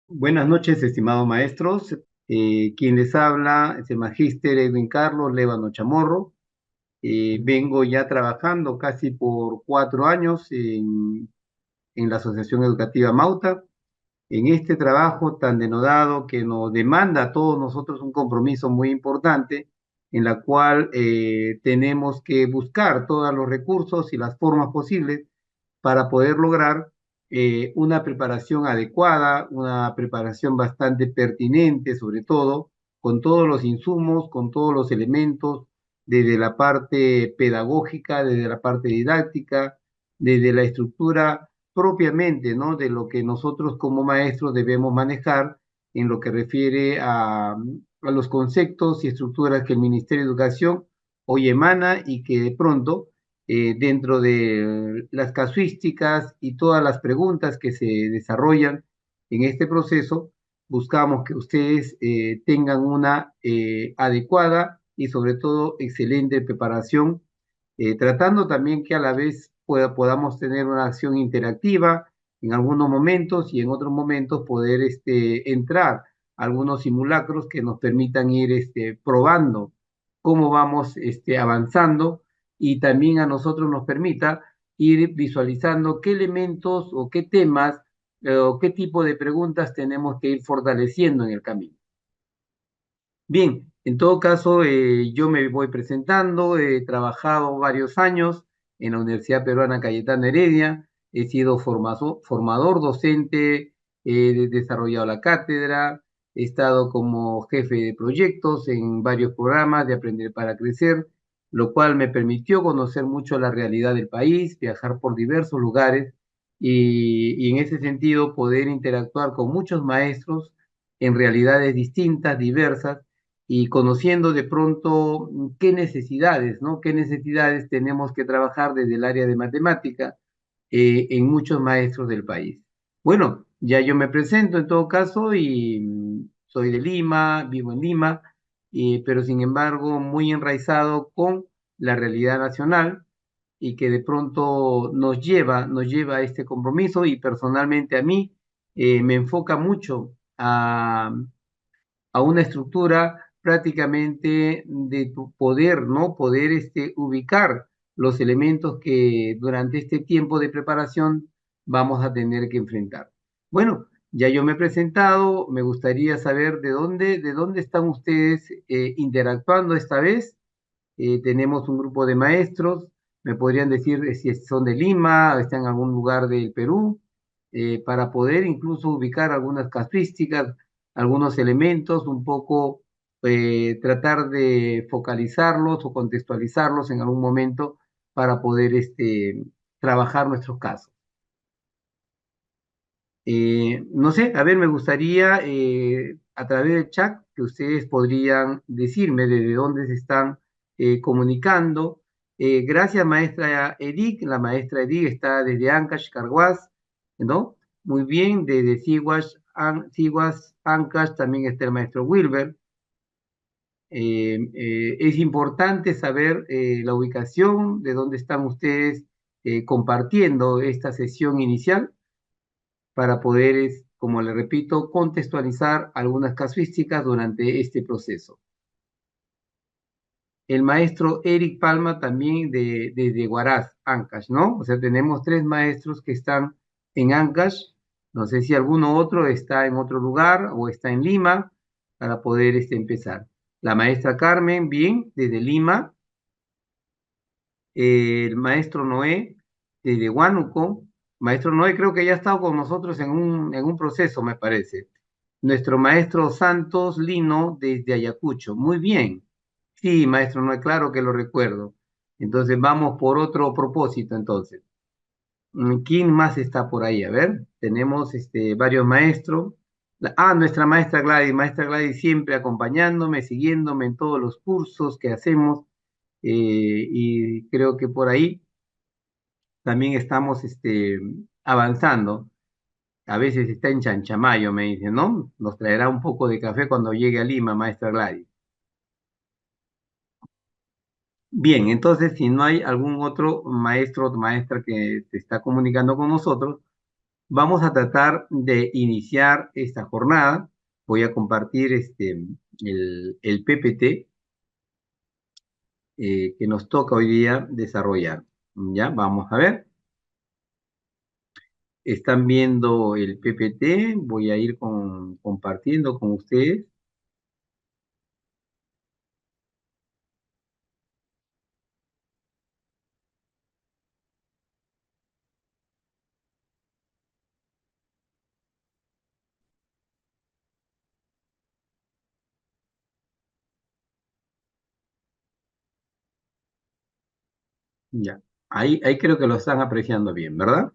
Buenas noches, estimados maestros. Quien les habla es el magíster Edwin Carlos Lévano Chamorro. Vengo ya trabajando casi por 4 años en la Asociación Educativa Mauta. En este trabajo tan denodado que nos demanda a todos nosotros un compromiso muy importante, en la cual tenemos que buscar todos los recursos y las formas posibles para poder lograr una preparación adecuada, una preparación bastante pertinente, sobre todo, con todos los insumos, con todos los elementos, desde la parte pedagógica, desde la parte didáctica, desde la estructura propiamente, ¿no? De lo que nosotros como maestros debemos manejar en lo que refiere a los conceptos y estructuras que el Ministerio de Educación hoy emana y que de pronto dentro de las casuísticas y todas las preguntas que se desarrollan en este proceso, buscamos que ustedes tengan una adecuada y sobre todo excelente preparación, tratando también que a la vez podamos tener una acción interactiva en algunos momentos y en otros momentos poder entrar a algunos simulacros que nos permitan ir probando cómo vamos avanzando y también a nosotros nos permita ir visualizando qué elementos o qué temas o qué tipo de preguntas tenemos que ir fortaleciendo en el camino. Bien, en todo caso, yo me voy presentando, he trabajado varios años en la Universidad Peruana Cayetana Heredia, he sido formador docente, he desarrollado la cátedra, he estado como jefe de proyectos en varios programas de Aprender para Crecer, lo cual me permitió conocer mucho la realidad del país, viajar por diversos lugares y en ese sentido poder interactuar con muchos maestros en realidades distintas, diversas y conociendo de pronto qué necesidades, ¿no? Qué necesidades tenemos que trabajar desde el área de matemática en muchos maestros del país. Bueno, ya yo me presento en todo caso y soy de Lima, vivo en Lima, pero sin embargo muy enraizado con la realidad nacional y que de pronto nos lleva a este compromiso y personalmente a mí me enfoca mucho a una estructura prácticamente de tu poder, ¿no? Poder ubicar los elementos que durante este tiempo de preparación vamos a tener que enfrentar. Bueno, ya yo me he presentado, me gustaría saber de dónde están ustedes interactuando esta vez. Tenemos un grupo de maestros, me podrían decir si son de Lima o están en algún lugar del Perú, para poder incluso ubicar algunas casuísticas, algunos elementos, un poco tratar de focalizarlos o contextualizarlos en algún momento para poder trabajar nuestros casos. No sé, a ver, me gustaría a través del chat que ustedes podrían decirme desde dónde se están comunicando. Gracias, maestra Edith. La maestra Edith está desde Ancash, Carhuaz, ¿no? Muy bien, desde Siguas, Ancash también está el maestro Wilber. Es importante saber la ubicación de dónde están ustedes compartiendo esta sesión inicial para poder, como le repito, contextualizar algunas casuísticas durante este proceso. El maestro Eric Palma también de Huaraz, Ancash, ¿no? O sea, tenemos tres maestros que están en Ancash. No sé si alguno otro está en otro lugar o está en Lima para poder empezar. La maestra Carmen, bien, desde Lima. El maestro Noé, desde Huánuco. Maestro Noé creo que ya ha estado con nosotros en un proceso, me parece. Nuestro maestro Santos Lino desde Ayacucho. Muy bien. Sí, maestro Noé, claro que lo recuerdo. Entonces vamos por otro propósito, entonces. ¿Quién más está por ahí? A ver, tenemos varios maestros. Nuestra maestra Gladys siempre acompañándome, siguiéndome en todos los cursos que hacemos y creo que por ahí también estamos avanzando. A veces está en Chanchamayo, me dice, ¿no? Nos traerá un poco de café cuando llegue a Lima, maestra Gladys. Bien, entonces, si no hay algún otro maestro o maestra que se está comunicando con nosotros, Vamos a tratar de iniciar esta jornada. Voy a compartir el PPT que nos toca hoy día desarrollar. Ya, vamos a ver. Están viendo el PPT. Voy a ir compartiendo con ustedes. Ya, ahí creo que lo están apreciando bien, ¿verdad?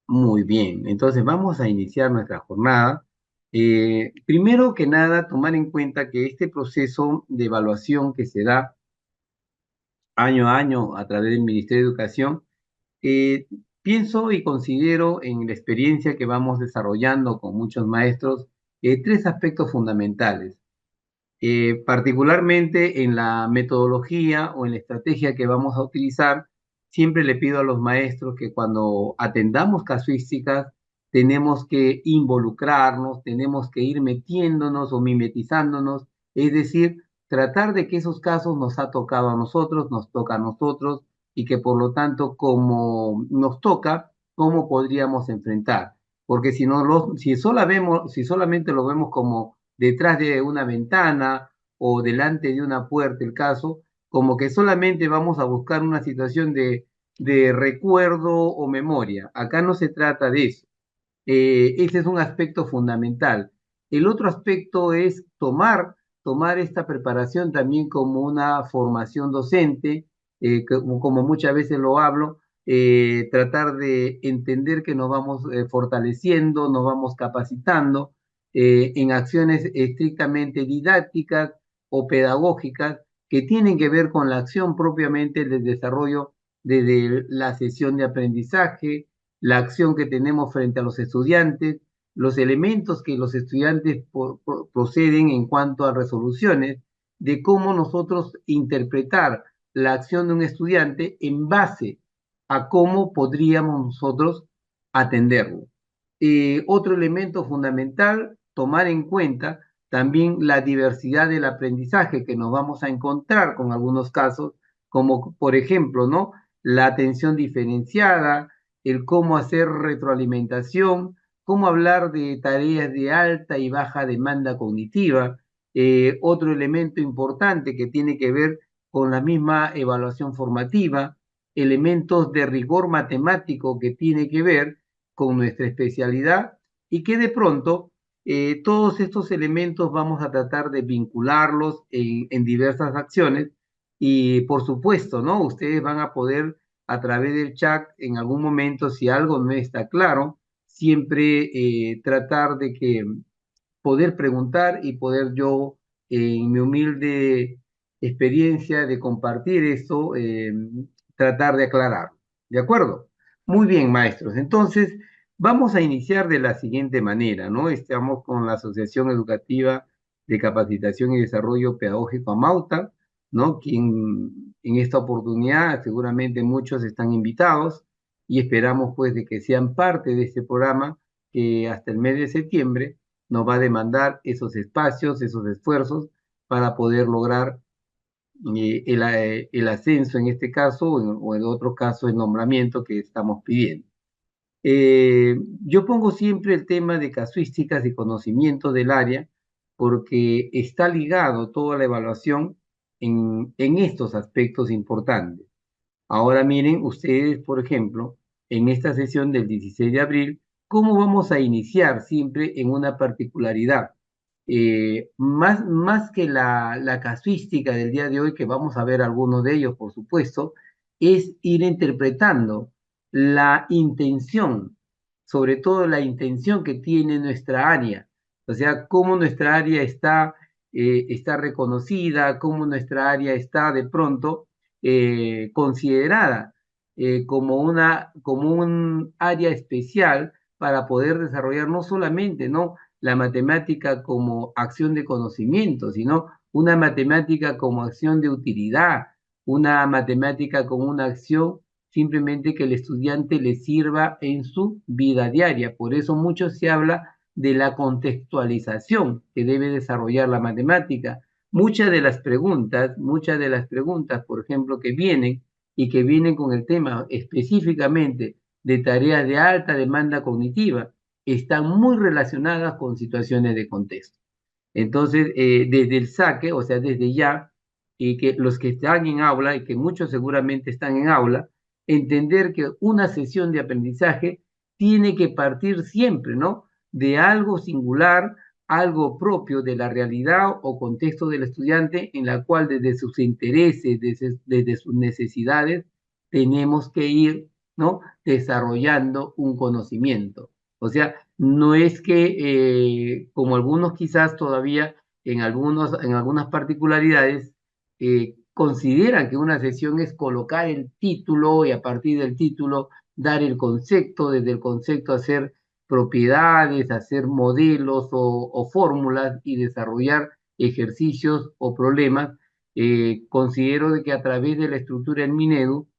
Muy bien, entonces vamos a iniciar nuestra jornada. Primero que nada, tomar en cuenta que este proceso de evaluación que se da año a año a través del Ministerio de Educación, eh, pienso y considero en la experiencia que vamos desarrollando con muchos maestros, tres aspectos fundamentales. Particularmente en la metodología o en la estrategia que vamos a utilizar, siempre le pido a los maestros que cuando atendamos casuísticas, tenemos que involucrarnos, tenemos que ir metiéndonos o mimetizándonos, es decir, tratar de que esos casos nos ha tocado a nosotros, nos toca a nosotros, y que por lo tanto, como nos toca, ¿cómo podríamos enfrentar? Porque si no si solamente lo vemos como detrás de una ventana o delante de una puerta el caso, como que solamente vamos a buscar una situación de recuerdo o memoria. Acá no se trata de eso. Ese es un aspecto fundamental. El otro aspecto es tomar esta preparación también como una formación docente, como muchas veces lo hablo, tratar de entender que nos vamos fortaleciendo, nos vamos capacitando en acciones estrictamente didácticas o pedagógicas que tienen que ver con la acción propiamente del desarrollo desde la sesión de aprendizaje, la acción que tenemos frente a los estudiantes, los elementos que los estudiantes proceden en cuanto a resoluciones, de cómo nosotros interpretar la acción de un estudiante en base a cómo podríamos nosotros atenderlo. Otro elemento fundamental, tomar en cuenta también la diversidad del aprendizaje que nos vamos a encontrar con algunos casos, como por ejemplo, ¿no? La atención diferenciada, el cómo hacer retroalimentación, cómo hablar de tareas de alta y baja demanda cognitiva. Otro elemento importante que tiene que ver con la misma evaluación formativa, elementos de rigor matemático que tiene que ver con nuestra especialidad y que de pronto todos estos elementos vamos a tratar de vincularlos en diversas acciones y por supuesto, ¿no? Ustedes van a poder a través del chat en algún momento, si algo no está claro, siempre tratar de que poder preguntar y poder yo, en mi humilde experiencia de compartir esto, tratar de aclarar. ¿De acuerdo? Muy bien, maestros. Entonces, vamos a iniciar de la siguiente manera, ¿no? Estamos con la Asociación Educativa de Capacitación y Desarrollo Pedagógico AMAUTA, ¿no? Quien en esta oportunidad seguramente muchos están invitados y esperamos pues de que sean parte de este programa que hasta el mes de septiembre nos va a demandar esos espacios, esos esfuerzos para poder lograr el ascenso en este caso o en otro caso el nombramiento que estamos pidiendo. Yo pongo siempre el tema de casuísticas y conocimiento del área porque está ligado toda la evaluación en estos aspectos importantes. Ahora miren ustedes, por ejemplo, en esta sesión del 16 de abril, cómo vamos a iniciar siempre en una particularidad. Más que la casuística del día de hoy, que vamos a ver algunos de ellos, por supuesto, es ir interpretando la intención, sobre todo la intención que tiene nuestra área, o sea, cómo nuestra área está reconocida, cómo nuestra área está de pronto considerada como un área especial para poder desarrollar no solamente, ¿no? la matemática como acción de conocimiento, sino una matemática como acción de utilidad, una matemática como una acción simplemente que el estudiante le sirva en su vida diaria. Por eso mucho se habla de la contextualización que debe desarrollar la matemática. Muchas de las preguntas, por ejemplo, que vienen y que vienen con el tema específicamente de tareas de alta demanda cognitiva, están muy relacionadas con situaciones de contexto. Entonces, desde el saque, o sea, desde ya, y que los que están en aula, y que muchos seguramente están en aula, entender que una sesión de aprendizaje tiene que partir siempre, ¿no? De algo singular, algo propio de la realidad o contexto del estudiante, en la cual desde sus intereses, desde sus necesidades, tenemos que ir, ¿no? Desarrollando un conocimiento. O sea, no es que, como algunos quizás todavía en algunas particularidades, consideran que una sesión es colocar el título y a partir del título dar el concepto, desde el concepto hacer propiedades, hacer modelos o fórmulas y desarrollar ejercicios o problemas. Considero de que a través de la estructura en Minedu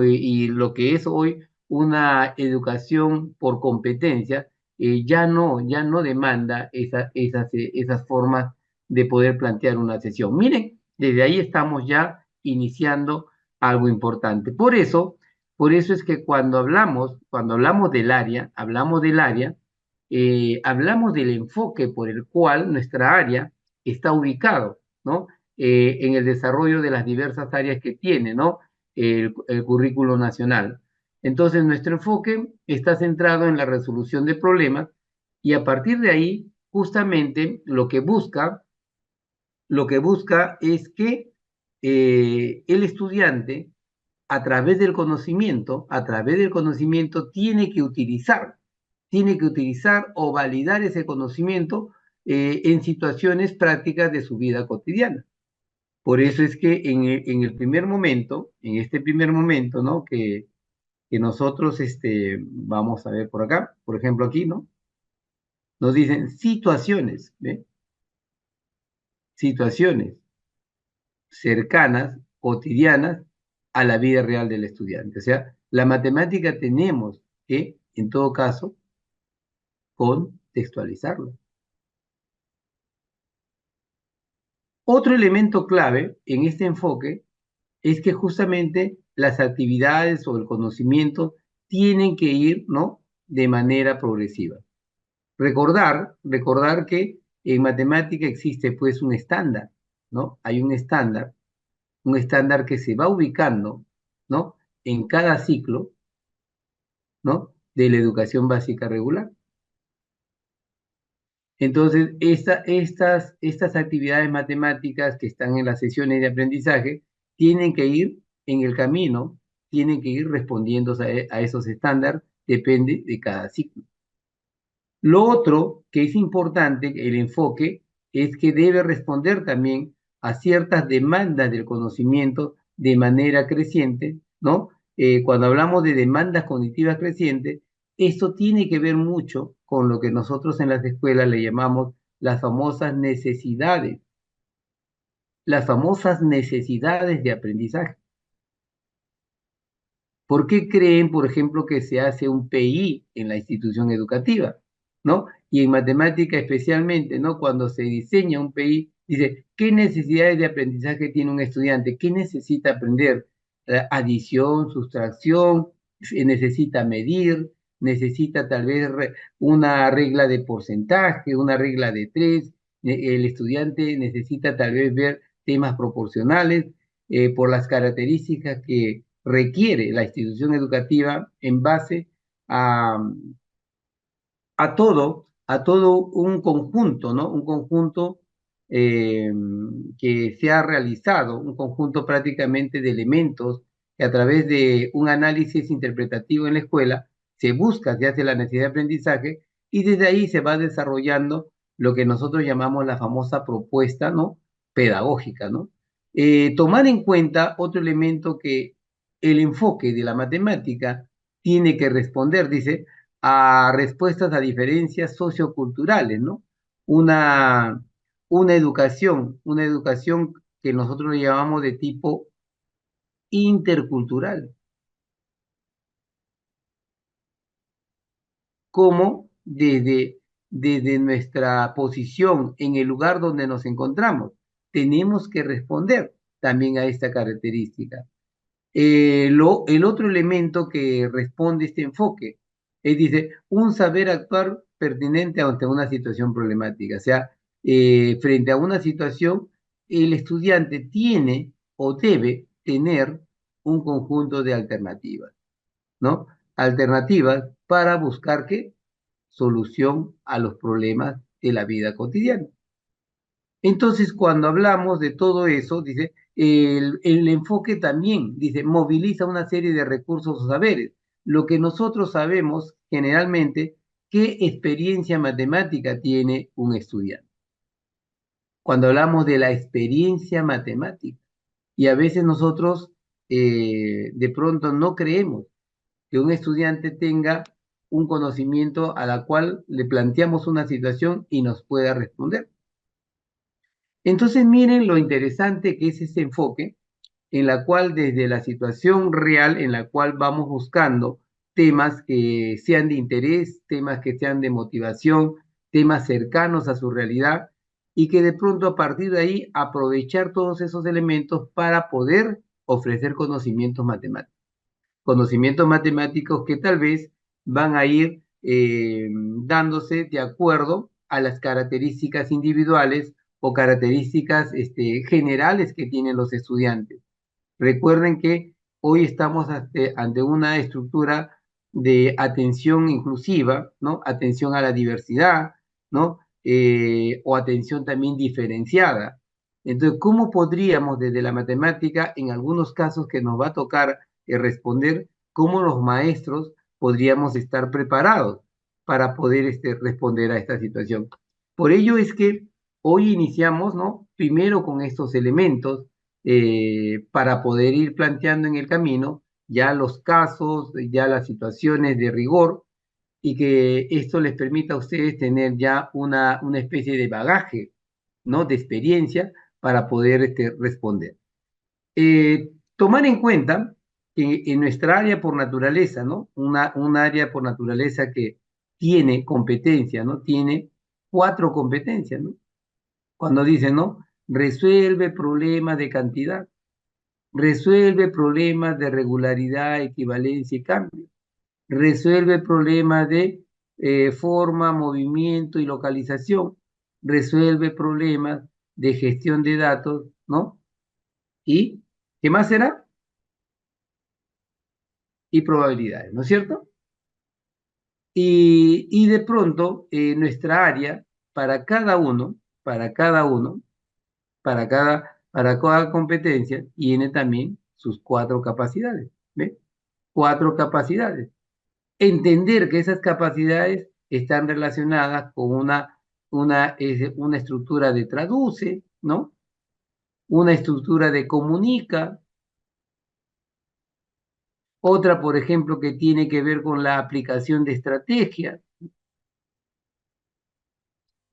y lo que es hoy una educación por competencia, ya no demanda esas formas de poder plantear una sesión. Miren, desde ahí estamos ya iniciando algo importante. Por eso es que cuando hablamos del área, hablamos del enfoque por el cual nuestra área está ubicado, ¿no? En el desarrollo de las diversas áreas que tiene, ¿no? El currículo nacional. Entonces, nuestro enfoque está centrado en la resolución de problemas y a partir de ahí, justamente, lo que busca es que el estudiante, a través del conocimiento, tiene que utilizar o validar ese conocimiento en situaciones prácticas de su vida cotidiana. Por eso es que en el primer momento, en este primer momento, ¿no? Que nosotros vamos a ver por acá, por ejemplo aquí, ¿no? Nos dicen situaciones, ¿ve? Situaciones cercanas, cotidianas a la vida real del estudiante. O sea, la matemática tenemos que, en todo caso, contextualizarlo. Otro elemento clave en este enfoque es que justamente las actividades o el conocimiento tienen que ir, ¿no? De manera progresiva. Recordar que en matemática existe pues un estándar, ¿no? Hay un estándar que se va ubicando, ¿no? En cada ciclo, ¿no? De la educación básica regular. Entonces, estas actividades matemáticas que están en las sesiones de aprendizaje tienen que ir en el camino, tienen que ir respondiendo a esos estándares, depende de cada ciclo. Lo otro que es importante, el enfoque, es que debe responder también a ciertas demandas del conocimiento de manera creciente, ¿no? Cuando hablamos de demandas cognitivas crecientes, esto tiene que ver mucho con lo que nosotros en las escuelas le llamamos las famosas necesidades de aprendizaje. ¿Por qué creen, por ejemplo, que se hace un PI en la institución educativa? ¿No? Y en matemática especialmente, ¿no? Cuando se diseña un PI, dice, ¿qué necesidades de aprendizaje tiene un estudiante? ¿Qué necesita aprender? Adición, sustracción, necesita medir, necesita tal vez una regla de porcentaje, una regla de tres, el estudiante necesita tal vez ver temas proporcionales por las características que requiere la institución educativa en base a, a todo un conjunto, ¿no? Un conjunto eh, que se ha realizado, un conjunto prácticamente de elementos que a través de un análisis interpretativo en la escuela se hace la necesidad de aprendizaje y desde ahí se va desarrollando lo que nosotros llamamos la famosa propuesta, ¿no? Pedagógica, ¿no? Tomar en cuenta otro elemento que el enfoque de la matemática tiene que responder, dice, a respuestas a diferencias socioculturales, ¿no? Una, una educación que nosotros le llamamos de tipo intercultural. cómo desde nuestra posición en el lugar donde nos encontramos, tenemos que responder también a esta característica. El otro elemento que responde este enfoque es, dice, un saber actuar pertinente ante una situación problemática. O sea, frente a una situación, el estudiante tiene o debe tener un conjunto de alternativas, ¿no? Alternativas para buscar qué solución a los problemas de la vida cotidiana. Entonces, cuando hablamos de todo eso, dice, el enfoque también, dice, moviliza una serie de recursos o saberes. Lo que nosotros sabemos generalmente, qué experiencia matemática tiene un estudiante. Cuando hablamos de la experiencia matemática, y a veces nosotros de pronto no creemos que un estudiante tenga un conocimiento a la cual le planteamos una situación y nos pueda responder. Entonces miren lo interesante que es ese enfoque en la cual desde la situación real en la cual vamos buscando temas que sean de interés, temas que sean de motivación, temas cercanos a su realidad y que de pronto a partir de ahí aprovechar todos esos elementos para poder ofrecer conocimientos matemáticos que tal vez van a ir dándose de acuerdo a las características individuales o características generales que tienen los estudiantes. Recuerden que hoy estamos ante una estructura de atención inclusiva, ¿no? Atención a la diversidad, ¿no? O atención también diferenciada. Entonces, ¿cómo podríamos desde la matemática, en algunos casos que nos va a tocar responder, cómo los maestros podríamos estar preparados para poder responder a esta situación? Por ello es que hoy iniciamos, ¿no? Primero con estos elementos para poder ir planteando en el camino ya los casos, ya las situaciones de rigor y que esto les permita a ustedes tener ya una especie de bagaje, ¿no? De experiencia para poder responder. Tomar en cuenta que en nuestra área por naturaleza, ¿no? Un área por naturaleza que tiene competencia, ¿no? Tiene 4 competencias, ¿no? Cuando dicen, ¿no? Resuelve problemas de cantidad, resuelve problemas de regularidad, equivalencia y cambio, resuelve problemas de forma, movimiento y localización, resuelve problemas de gestión de datos, ¿no? ¿Y qué más será? Y probabilidades, ¿no es cierto? Y de pronto, nuestra área, para cada uno, para cada uno, para cada competencia, tiene también sus 4 capacidades, ¿ve? 4 capacidades. Entender que esas capacidades están relacionadas con una estructura de traduce, ¿no? Una estructura de comunica, otra, por ejemplo, que tiene que ver con la aplicación de estrategias,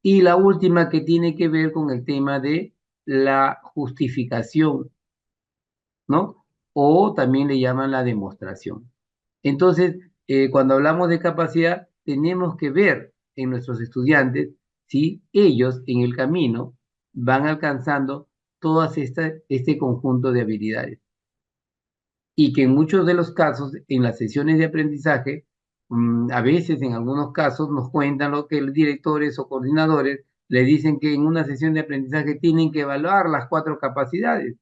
y la última que tiene que ver con el tema de la justificación, ¿no? O también le llaman la demostración. Entonces, cuando hablamos de capacidad, tenemos que ver en nuestros estudiantes si ellos en el camino van alcanzando este conjunto de habilidades. Y que en muchos de los casos, en las sesiones de aprendizaje, a veces en algunos casos nos cuentan lo que los directores o coordinadores le dicen que en una sesión de aprendizaje tienen que evaluar las 4 capacidades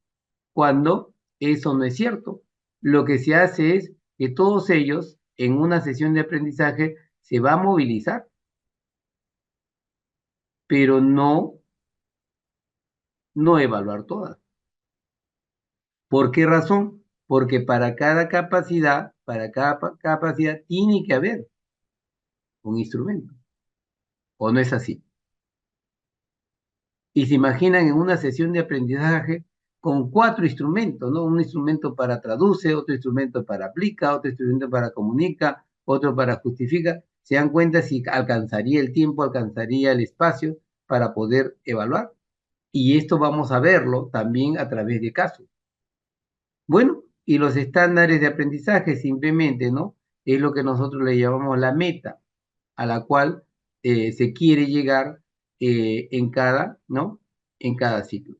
cuando eso no es cierto. Lo que se hace es que todos ellos en una sesión de aprendizaje se va a movilizar, pero no evaluar todas. ¿Por qué razón? Porque para cada capacidad tiene que haber un instrumento, ¿o no es así? Y se imaginan en una sesión de aprendizaje con 4 instrumentos, ¿no? Un instrumento para traduce, otro instrumento para aplica, otro instrumento para comunica, otro para justifica. Se dan cuenta si alcanzaría el tiempo, alcanzaría el espacio para poder evaluar. Y esto vamos a verlo también a través de casos. Bueno, y los estándares de aprendizaje simplemente, ¿no? Es lo que nosotros le llamamos la meta. a la cual se quiere llegar en cada, ¿no? En cada ciclo,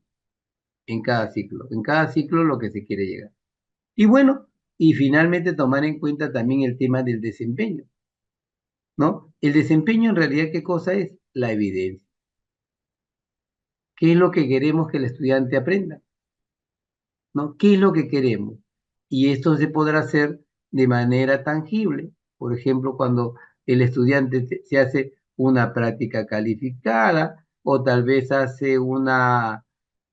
en cada ciclo lo que se quiere llegar. Y bueno, y finalmente tomar en cuenta también el tema del desempeño, ¿no? El desempeño en realidad, ¿qué cosa es? La evidencia. ¿Qué es lo que queremos que el estudiante aprenda? ¿No? ¿Qué es lo que queremos? Y esto se podrá hacer de manera tangible. Por ejemplo, cuando el estudiante se hace una práctica calificada o tal vez hace una,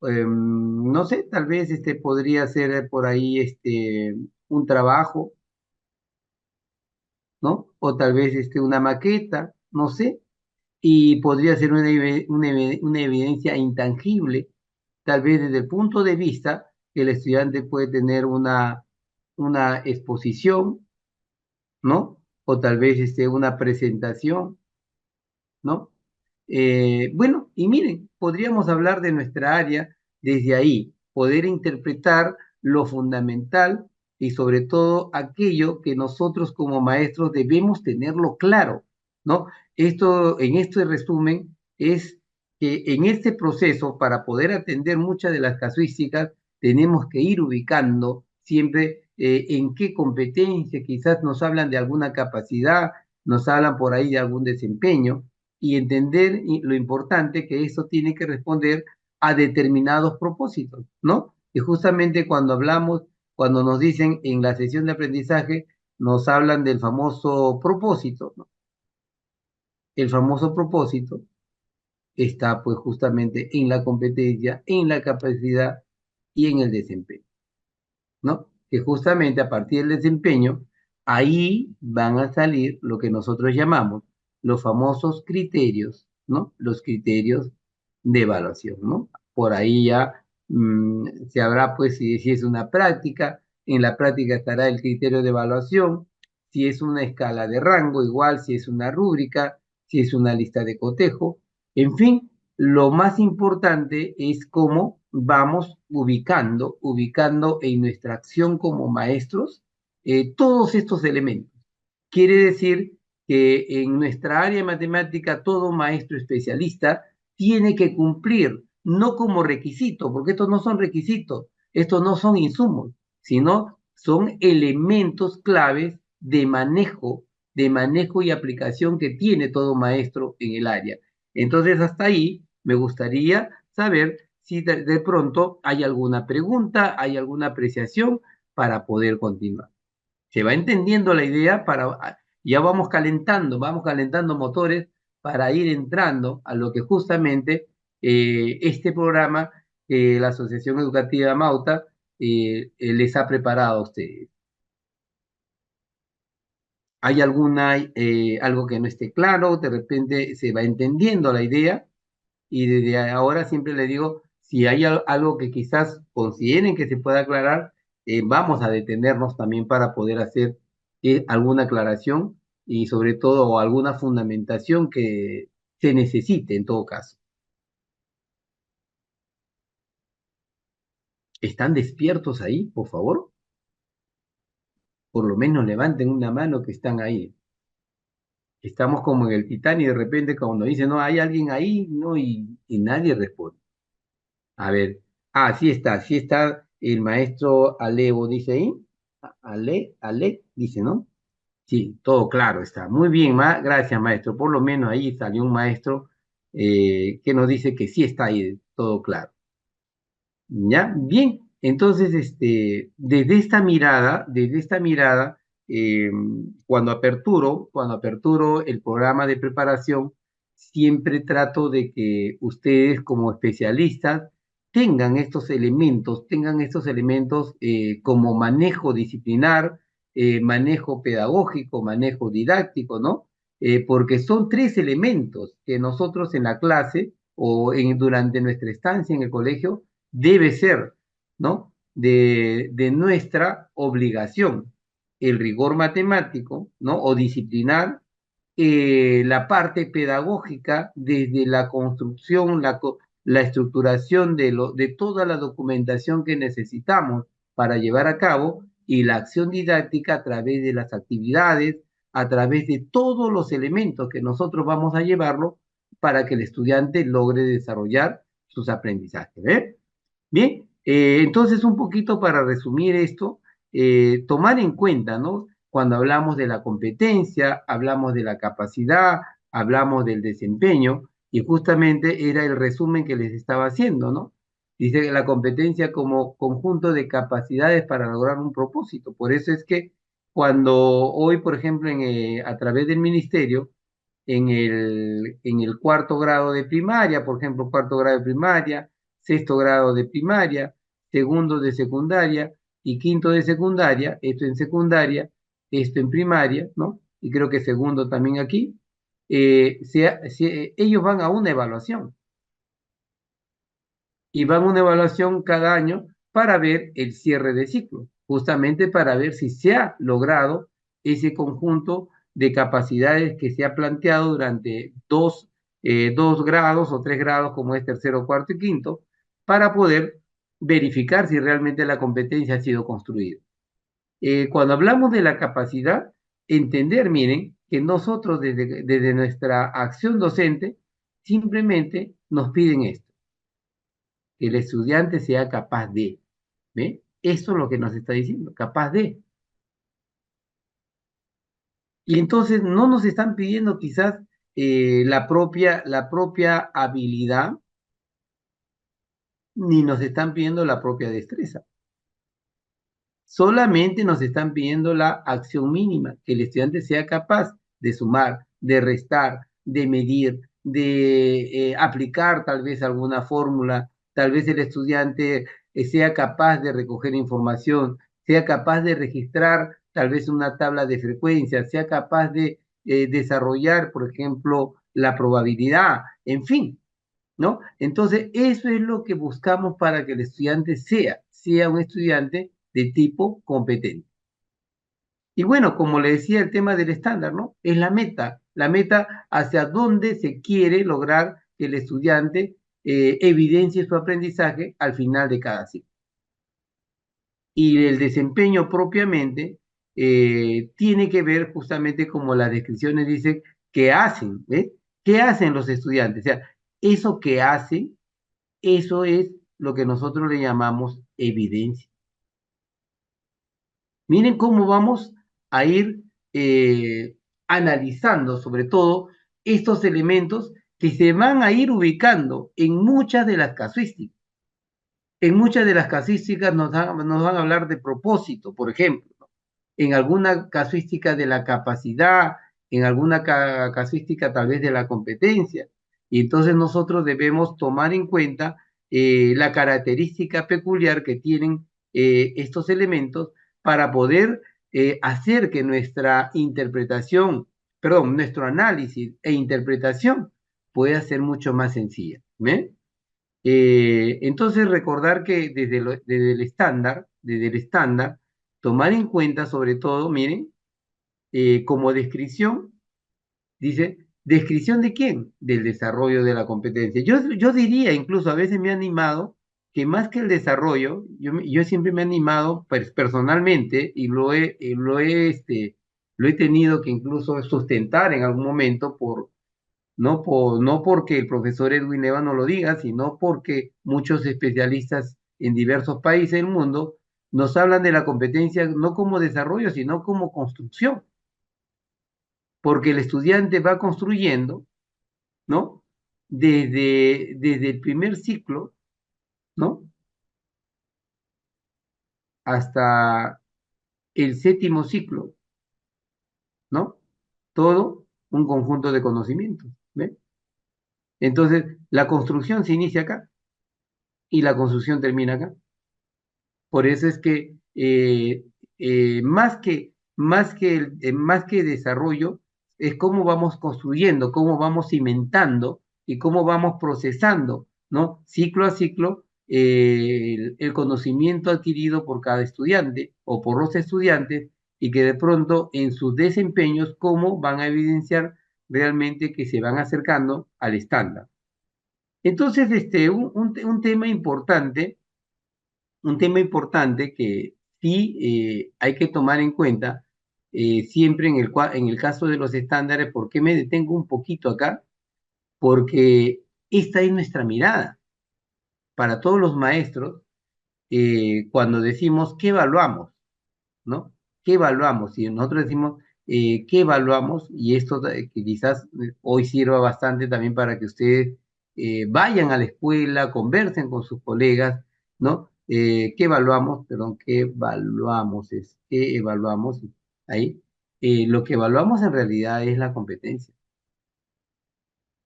no sé, tal vez podría ser por ahí un trabajo, ¿no? O tal vez una maqueta, no sé, y podría ser una evidencia intangible, tal vez desde el punto de vista que el estudiante puede tener una exposición, ¿no? O tal vez una presentación, ¿no? Bueno, y miren, podríamos hablar de nuestra área desde ahí, poder interpretar lo fundamental y sobre todo aquello que nosotros como maestros debemos tenerlo claro, ¿no? En este resumen, es que en este proceso, para poder atender muchas de las casuísticas, tenemos que ir ubicando siempre en qué competencia, quizás nos hablan de alguna capacidad, nos hablan por ahí de algún desempeño, y entender lo importante que eso tiene que responder a determinados propósitos, ¿no? Y justamente cuando hablamos, cuando nos dicen en la sesión de aprendizaje, nos hablan del famoso propósito, ¿no? El famoso propósito está pues justamente en la competencia, en la capacidad y en el desempeño, ¿no? Que justamente a partir del desempeño, ahí van a salir lo que nosotros llamamos los famosos criterios, ¿no? Los criterios de evaluación, ¿no? Por ahí ya se habrá, pues, si es una práctica, en la práctica estará el criterio de evaluación, si es una escala de rango, igual, si es una rúbrica, si es una lista de cotejo, en fin, lo más importante es cómo vamos ubicando en nuestra acción como maestros todos estos elementos. Quiere decir que en nuestra área de matemática todo maestro especialista tiene que cumplir, no como requisito, porque estos no son requisitos, estos no son insumos, sino son elementos claves de manejo y aplicación que tiene todo maestro en el área. Entonces, hasta ahí me gustaría saber si de pronto hay alguna pregunta, hay alguna apreciación para poder continuar. Se va entendiendo la idea ya vamos calentando motores para ir entrando a lo que justamente este programa que la Asociación Educativa Mauta les ha preparado a ustedes. ¿Hay algo que no esté claro? De repente se va entendiendo la idea y desde ahora siempre le digo, si hay algo que quizás consideren que se pueda aclarar, vamos a detenernos también para poder hacer alguna aclaración y sobre todo alguna fundamentación que se necesite en todo caso. ¿Están despiertos ahí, por favor? Por lo menos levanten una mano que están ahí. Estamos como en el Titanic y de repente cuando dicen, no, hay alguien ahí, no, y nadie responde. A ver, sí está el maestro Alevo, dice ahí. Ale, dice, ¿no? Sí, todo claro está. Muy bien, gracias, maestro. Por lo menos ahí salió un maestro que nos dice que sí está ahí, todo claro. ¿Ya? Bien, entonces, desde esta mirada, eh, cuando aperturo el programa de preparación, siempre trato de que ustedes como especialistas tengan estos elementos como manejo disciplinar, manejo pedagógico, manejo didáctico, ¿no? Porque son tres elementos que nosotros en la clase o durante nuestra estancia en el colegio debe ser, ¿no? De nuestra obligación, el rigor matemático, ¿no? O disciplinar, la parte pedagógica desde la construcción, la estructuración de toda la documentación que necesitamos para llevar a cabo y la acción didáctica a través de las actividades, a través de todos los elementos que nosotros vamos a llevarlo para que el estudiante logre desarrollar sus aprendizajes. ¿Eh? Bien, entonces un poquito para resumir esto, tomar en cuenta, ¿no? Cuando hablamos de la competencia, hablamos de la capacidad, hablamos del desempeño, y justamente era el resumen que les estaba haciendo, ¿no? Dice que la competencia como conjunto de capacidades para lograr un propósito. Por eso es que cuando hoy, por ejemplo, a través del ministerio, en el cuarto grado de primaria, por ejemplo, cuarto grado de primaria, sexto grado de primaria, segundo de secundaria y quinto de secundaria, esto en secundaria, esto en primaria, ¿no? Y creo que segundo también aquí, ellos van a una evaluación y van a una evaluación cada año para ver el cierre de ciclo, justamente para ver si se ha logrado ese conjunto de capacidades que se ha planteado durante dos grados o 3 grados, como es tercero, cuarto y quinto, para poder verificar si realmente la competencia ha sido construida. Cuando hablamos de la capacidad, entender, miren, que nosotros desde nuestra acción docente simplemente nos piden esto, que el estudiante sea capaz de, ¿ve? Eso es lo que nos está diciendo, capaz de. Y entonces no nos están pidiendo quizás la propia habilidad, ni nos están pidiendo la propia destreza. Solamente nos están pidiendo la acción mínima, que el estudiante sea capaz de sumar, de restar, de medir, de aplicar tal vez alguna fórmula, tal vez el estudiante sea capaz de recoger información, sea capaz de registrar tal vez una tabla de frecuencias, sea capaz de desarrollar, por ejemplo, la probabilidad, en fin, ¿no? Entonces, eso es lo que buscamos para que el estudiante sea un estudiante de tipo competente. Y bueno, como le decía, el tema del estándar, ¿no? Es la meta hacia dónde se quiere lograr que el estudiante evidencie su aprendizaje al final de cada ciclo. Y el desempeño propiamente tiene que ver justamente como las descripciones dicen, qué hacen, ¿ves? ¿Qué hacen los estudiantes? O sea, eso que hacen, eso es lo que nosotros le llamamos evidencia. Miren cómo vamos a ir analizando sobre todo estos elementos que se van a ir ubicando en muchas de las casuísticas. En muchas de las casuísticas nos van a hablar de propósito, por ejemplo, ¿no? En alguna casuística de la capacidad, en alguna casuística tal vez de la competencia. Y entonces nosotros debemos tomar en cuenta la característica peculiar que tienen estos elementos para poder hacer que nuestra interpretación, perdón, nuestro análisis e interpretación pueda ser mucho más sencilla. ¿Ve? Entonces recordar que desde el estándar, tomar en cuenta sobre todo, miren, como descripción, dice, ¿descripción de quién? Del desarrollo de la competencia. Yo diría, incluso a veces me ha animado, que más que el desarrollo, yo siempre me he animado personalmente y lo he tenido que incluso sustentar en algún momento no porque el profesor Edwin Neva no lo diga, sino porque muchos especialistas en diversos países del mundo nos hablan de la competencia no como desarrollo, sino como construcción, porque el estudiante va construyendo, ¿no? Desde el primer ciclo, ¿no? Hasta el séptimo ciclo, ¿no? Todo un conjunto de conocimientos, ¿ve? Entonces, la construcción se inicia acá y la construcción termina acá. Por eso es que más que desarrollo, es cómo vamos construyendo, cómo vamos cimentando y cómo vamos procesando, ¿no? Ciclo a ciclo, el conocimiento adquirido por cada estudiante o por los estudiantes y que de pronto en sus desempeños, cómo van a evidenciar realmente que se van acercando al estándar. Entonces, un tema importante que sí hay que tomar en cuenta siempre en el caso de los estándares, ¿por qué me detengo un poquito acá? Porque esta es nuestra mirada para todos los maestros cuando decimos qué evaluamos, ¿no? ¿Qué evaluamos? Si nosotros decimos qué evaluamos, y esto que quizás hoy sirva bastante también para que ustedes vayan a la escuela, conversen con sus colegas, ¿no? ¿Qué evaluamos? Perdón, ¿qué evaluamos? ¿Qué evaluamos? Ahí. Lo que evaluamos en realidad es la competencia.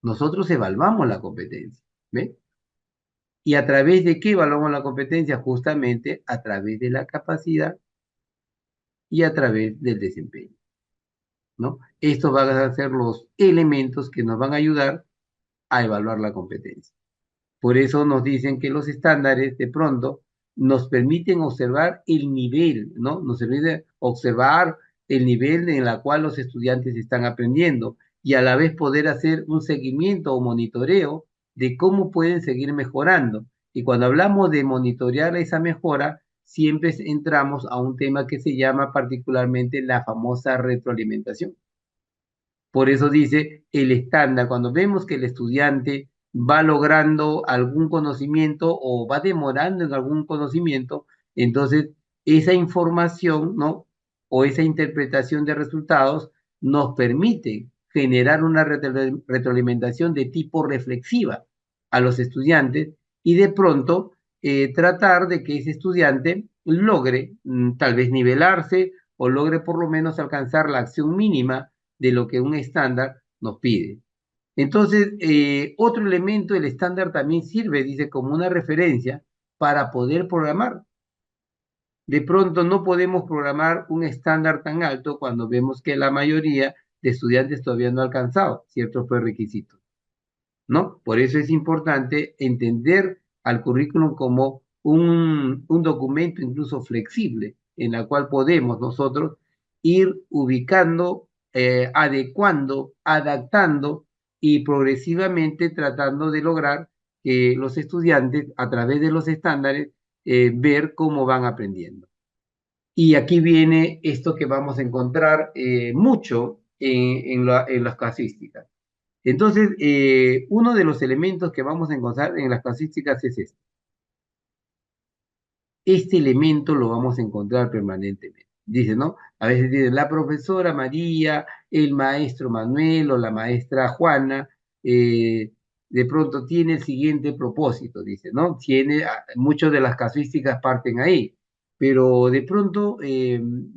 Nosotros evaluamos la competencia, ¿ve? ¿Y a través de qué evaluamos la competencia? Justamente a través de la capacidad y a través del desempeño, ¿no? Estos van a ser los elementos que nos van a ayudar a evaluar la competencia. Por eso nos dicen que los estándares de pronto nos permiten observar el nivel, ¿no? Nos permite observar el nivel en el cual los estudiantes están aprendiendo y a la vez poder hacer un seguimiento o monitoreo de cómo pueden seguir mejorando. Y cuando hablamos de monitorear esa mejora, siempre entramos a un tema que se llama particularmente la famosa retroalimentación. Por eso dice el estándar, cuando vemos que el estudiante va logrando algún conocimiento o va demorando en algún conocimiento, entonces esa información, ¿no? O esa interpretación de resultados nos permite generar una retroalimentación de tipo reflexiva a los estudiantes y de pronto tratar de que ese estudiante logre tal vez nivelarse o logre por lo menos alcanzar la acción mínima de lo que un estándar nos pide. Entonces, otro elemento, el estándar también sirve, dice, como una referencia para poder programar. De pronto no podemos programar un estándar tan alto cuando vemos que la mayoría de estudiantes todavía no ha alcanzado ciertos prerequisitos, ¿no? Por eso es importante entender al currículum como un documento incluso flexible en la cual podemos nosotros ir ubicando, adecuando, adaptando y progresivamente tratando de lograr que los estudiantes a través de los estándares ver cómo van aprendiendo. Y aquí viene esto que vamos a encontrar mucho en las casísticas. Entonces, uno de los elementos que vamos a encontrar en las casísticas es este. Este elemento lo vamos a encontrar permanentemente. Dice, ¿no? A veces dice la profesora María, el maestro Manuel o la maestra Juana, de pronto tiene el siguiente propósito, dice, ¿no? Tiene, muchas de las casuísticas parten ahí, pero de pronto,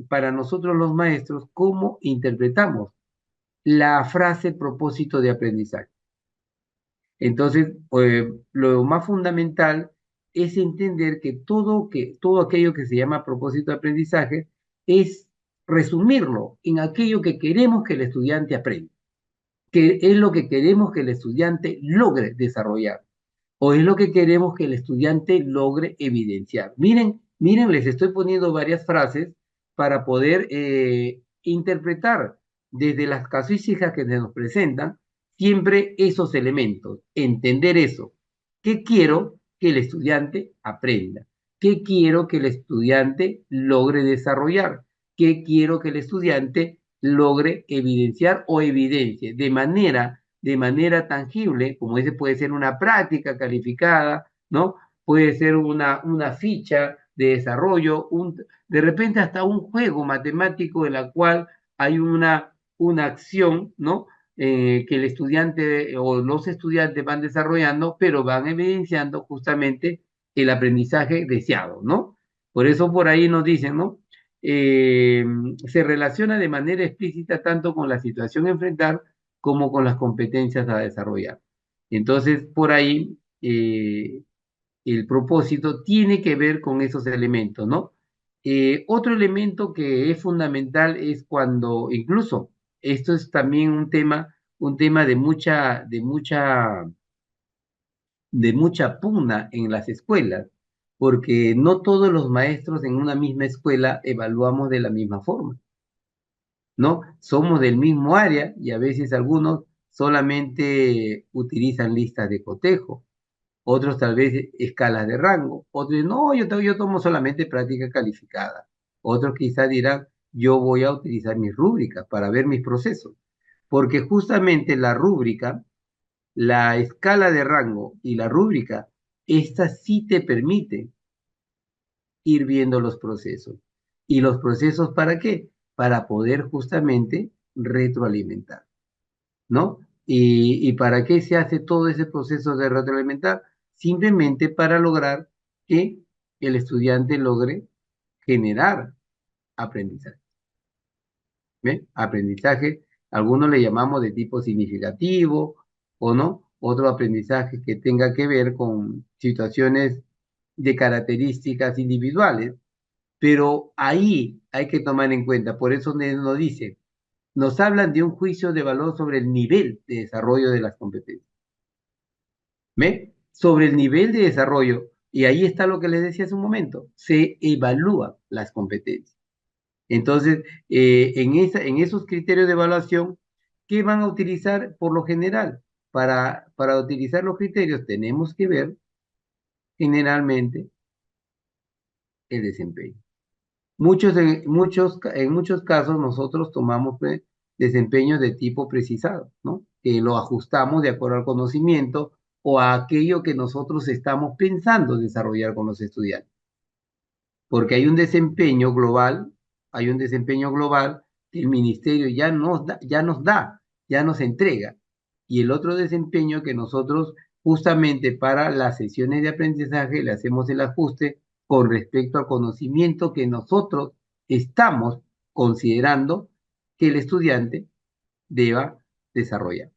para nosotros los maestros, ¿cómo interpretamos la frase propósito de aprendizaje? Entonces, lo más fundamental es entender que todo aquello que se llama propósito de aprendizaje es resumirlo en aquello que queremos que el estudiante aprenda, que es lo que queremos que el estudiante logre desarrollar o es lo que queremos que el estudiante logre evidenciar. Miren, les estoy poniendo varias frases para poder interpretar desde las casuísticas que se nos presentan siempre esos elementos, entender eso. ¿Qué quiero que el estudiante aprenda? ¿Qué quiero que el estudiante logre desarrollar? ¿Qué quiero que el estudiante logre evidenciar o evidencie de manera tangible, como ese puede ser una práctica calificada, ¿no? Puede ser una ficha de desarrollo, de repente hasta un juego matemático en la cual hay una acción, ¿no? Que el estudiante o los estudiantes van desarrollando, pero van evidenciando justamente el aprendizaje deseado, ¿no? Por eso por ahí nos dicen, ¿no? Eh, Se relaciona de manera explícita tanto con la situación a enfrentar como con las competencias a desarrollar. Entonces, por ahí, el propósito tiene que ver con esos elementos, ¿no? Otro elemento que es fundamental es cuando, incluso, esto es también un tema de mucha pugna en las escuelas, porque no todos los maestros en una misma escuela evaluamos de la misma forma. ¿No? Somos del mismo área y a veces algunos solamente utilizan listas de cotejo, otros tal vez escalas de rango, otros no, yo tomo solamente práctica calificada, otros quizás dirán, yo voy a utilizar mis rúbricas para ver mis procesos, porque justamente la rúbrica, la escala de rango y la rúbrica, esta sí te permite ir viendo los procesos. ¿Y los procesos para qué? Para poder justamente retroalimentar, ¿no? ¿Y para qué se hace todo ese proceso de retroalimentar? Simplemente para lograr que el estudiante logre generar aprendizaje. ¿Ve? Aprendizaje, algunos le llamamos de tipo significativo o no, otro aprendizaje que tenga que ver con situaciones de características individuales, pero ahí hay que tomar en cuenta, por eso nos dice, nos hablan de un juicio de valor sobre el nivel de desarrollo de las competencias. ¿Ve? Sobre el nivel de desarrollo, y ahí está lo que les decía hace un momento, se evalúan las competencias. Entonces, en esos criterios de evaluación, ¿qué van a utilizar por lo general? Para utilizar los criterios tenemos que ver generalmente el desempeño. En muchos casos nosotros tomamos desempeño de tipo precisado, ¿no? Que lo ajustamos de acuerdo al conocimiento o a aquello que nosotros estamos pensando desarrollar con los estudiantes. Porque hay un desempeño global que el ministerio ya nos entrega. Y el otro desempeño que nosotros justamente para las sesiones de aprendizaje le hacemos el ajuste con respecto al conocimiento que nosotros estamos considerando que el estudiante deba desarrollar.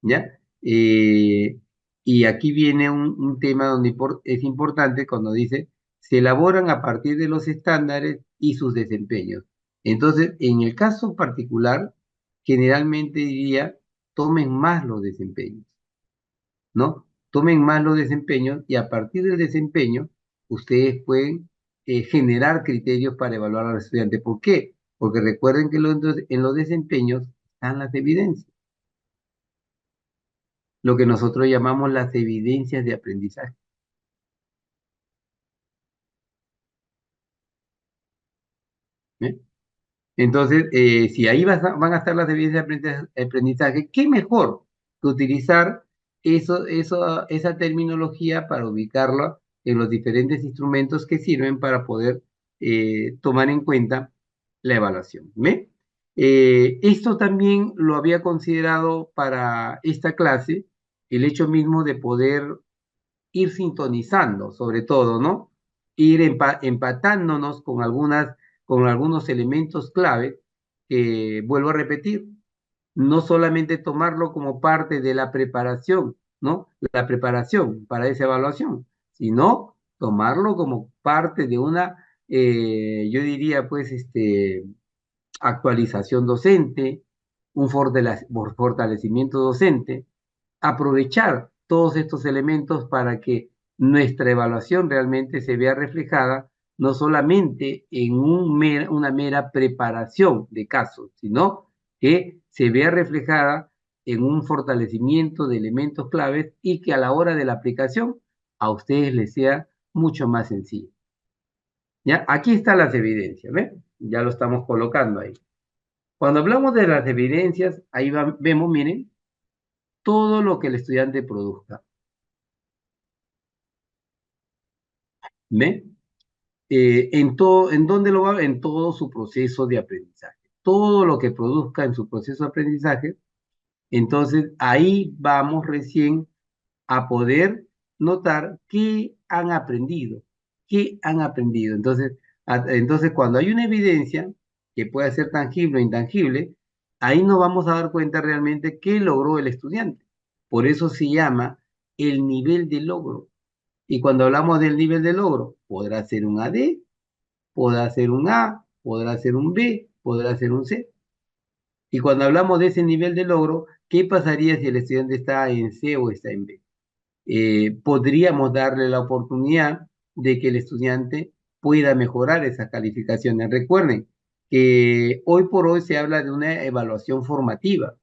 ¿Ya? Y aquí viene un tema donde es importante cuando dice, se elaboran a partir de los estándares y sus desempeños. Entonces, en el caso particular, generalmente diría, tomen más los desempeños, ¿no? Tomen más los desempeños y a partir del desempeño, ustedes pueden generar criterios para evaluar al estudiante. ¿Por qué? Porque recuerden que en los desempeños están las evidencias, lo que nosotros llamamos las evidencias de aprendizaje. ¿Eh? Entonces, si ahí van a estar las evidencias de aprendizaje, ¿qué mejor que utilizar esa terminología para ubicarla en los diferentes instrumentos que sirven para poder tomar en cuenta la evaluación? ¿Ve? Esto también lo había considerado para esta clase, el hecho mismo de poder ir sintonizando, sobre todo, ¿no? Ir empatándonos con algunos elementos clave que, vuelvo a repetir, no solamente tomarlo como parte de la preparación, ¿no? La preparación para esa evaluación, sino tomarlo como parte de una, yo diría, pues, actualización docente, un fortalecimiento docente, aprovechar todos estos elementos para que nuestra evaluación realmente se vea reflejada no solamente en una mera preparación de casos, sino que se vea reflejada en un fortalecimiento de elementos claves y que a la hora de la aplicación a ustedes les sea mucho más sencillo. ¿Ya? Aquí están las evidencias, ¿ven? Ya lo estamos colocando ahí. Cuando hablamos de las evidencias, ahí vemos, miren, todo lo que el estudiante produzca. ¿Ve? ¿En dónde lo va? En todo su proceso de aprendizaje. Todo lo que produzca en su proceso de aprendizaje, entonces ahí vamos recién a poder notar qué han aprendido, qué han aprendido. Entonces cuando hay una evidencia que puede ser tangible o intangible, ahí nos vamos a dar cuenta realmente qué logró el estudiante. Por eso se llama el nivel de logro. Y cuando hablamos del nivel de logro, podrá ser un AD, podrá ser un A, podrá ser un B, podrá ser un C. Y cuando hablamos de ese nivel de logro, ¿qué pasaría si el estudiante está en C o está en B? Podríamos darle la oportunidad de que el estudiante pueda mejorar esas calificaciones. Recuerden que hoy por hoy se habla de una evaluación formativa.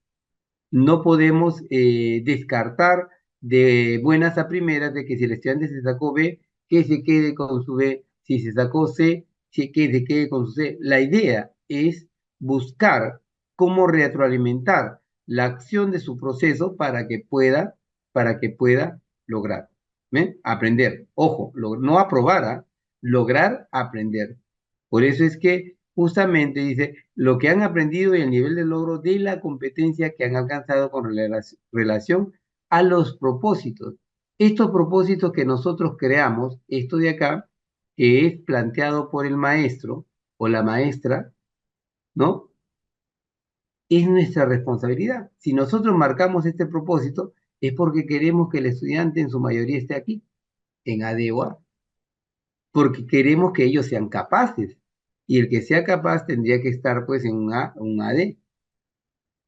No podemos descartar de buenas a primeras de que si el estudiante se sacó B, que se quede con su B. Si se sacó C, se quede con su C. La idea es buscar cómo retroalimentar la acción de su proceso para que pueda lograr, ¿ven? Aprender. Ojo, no aprobar, ¿ah? Lograr aprender. Por eso es que justamente dice lo que han aprendido y el nivel de logro de la competencia que han alcanzado con relación a los propósitos. Estos propósitos que nosotros creamos, esto de acá, que es planteado por el maestro o la maestra, ¿no? Es nuestra responsabilidad. Si nosotros marcamos este propósito, es porque queremos que el estudiante en su mayoría esté aquí, en ADEWA, porque queremos que ellos sean capaces. Y el que sea capaz tendría que estar pues en un AD.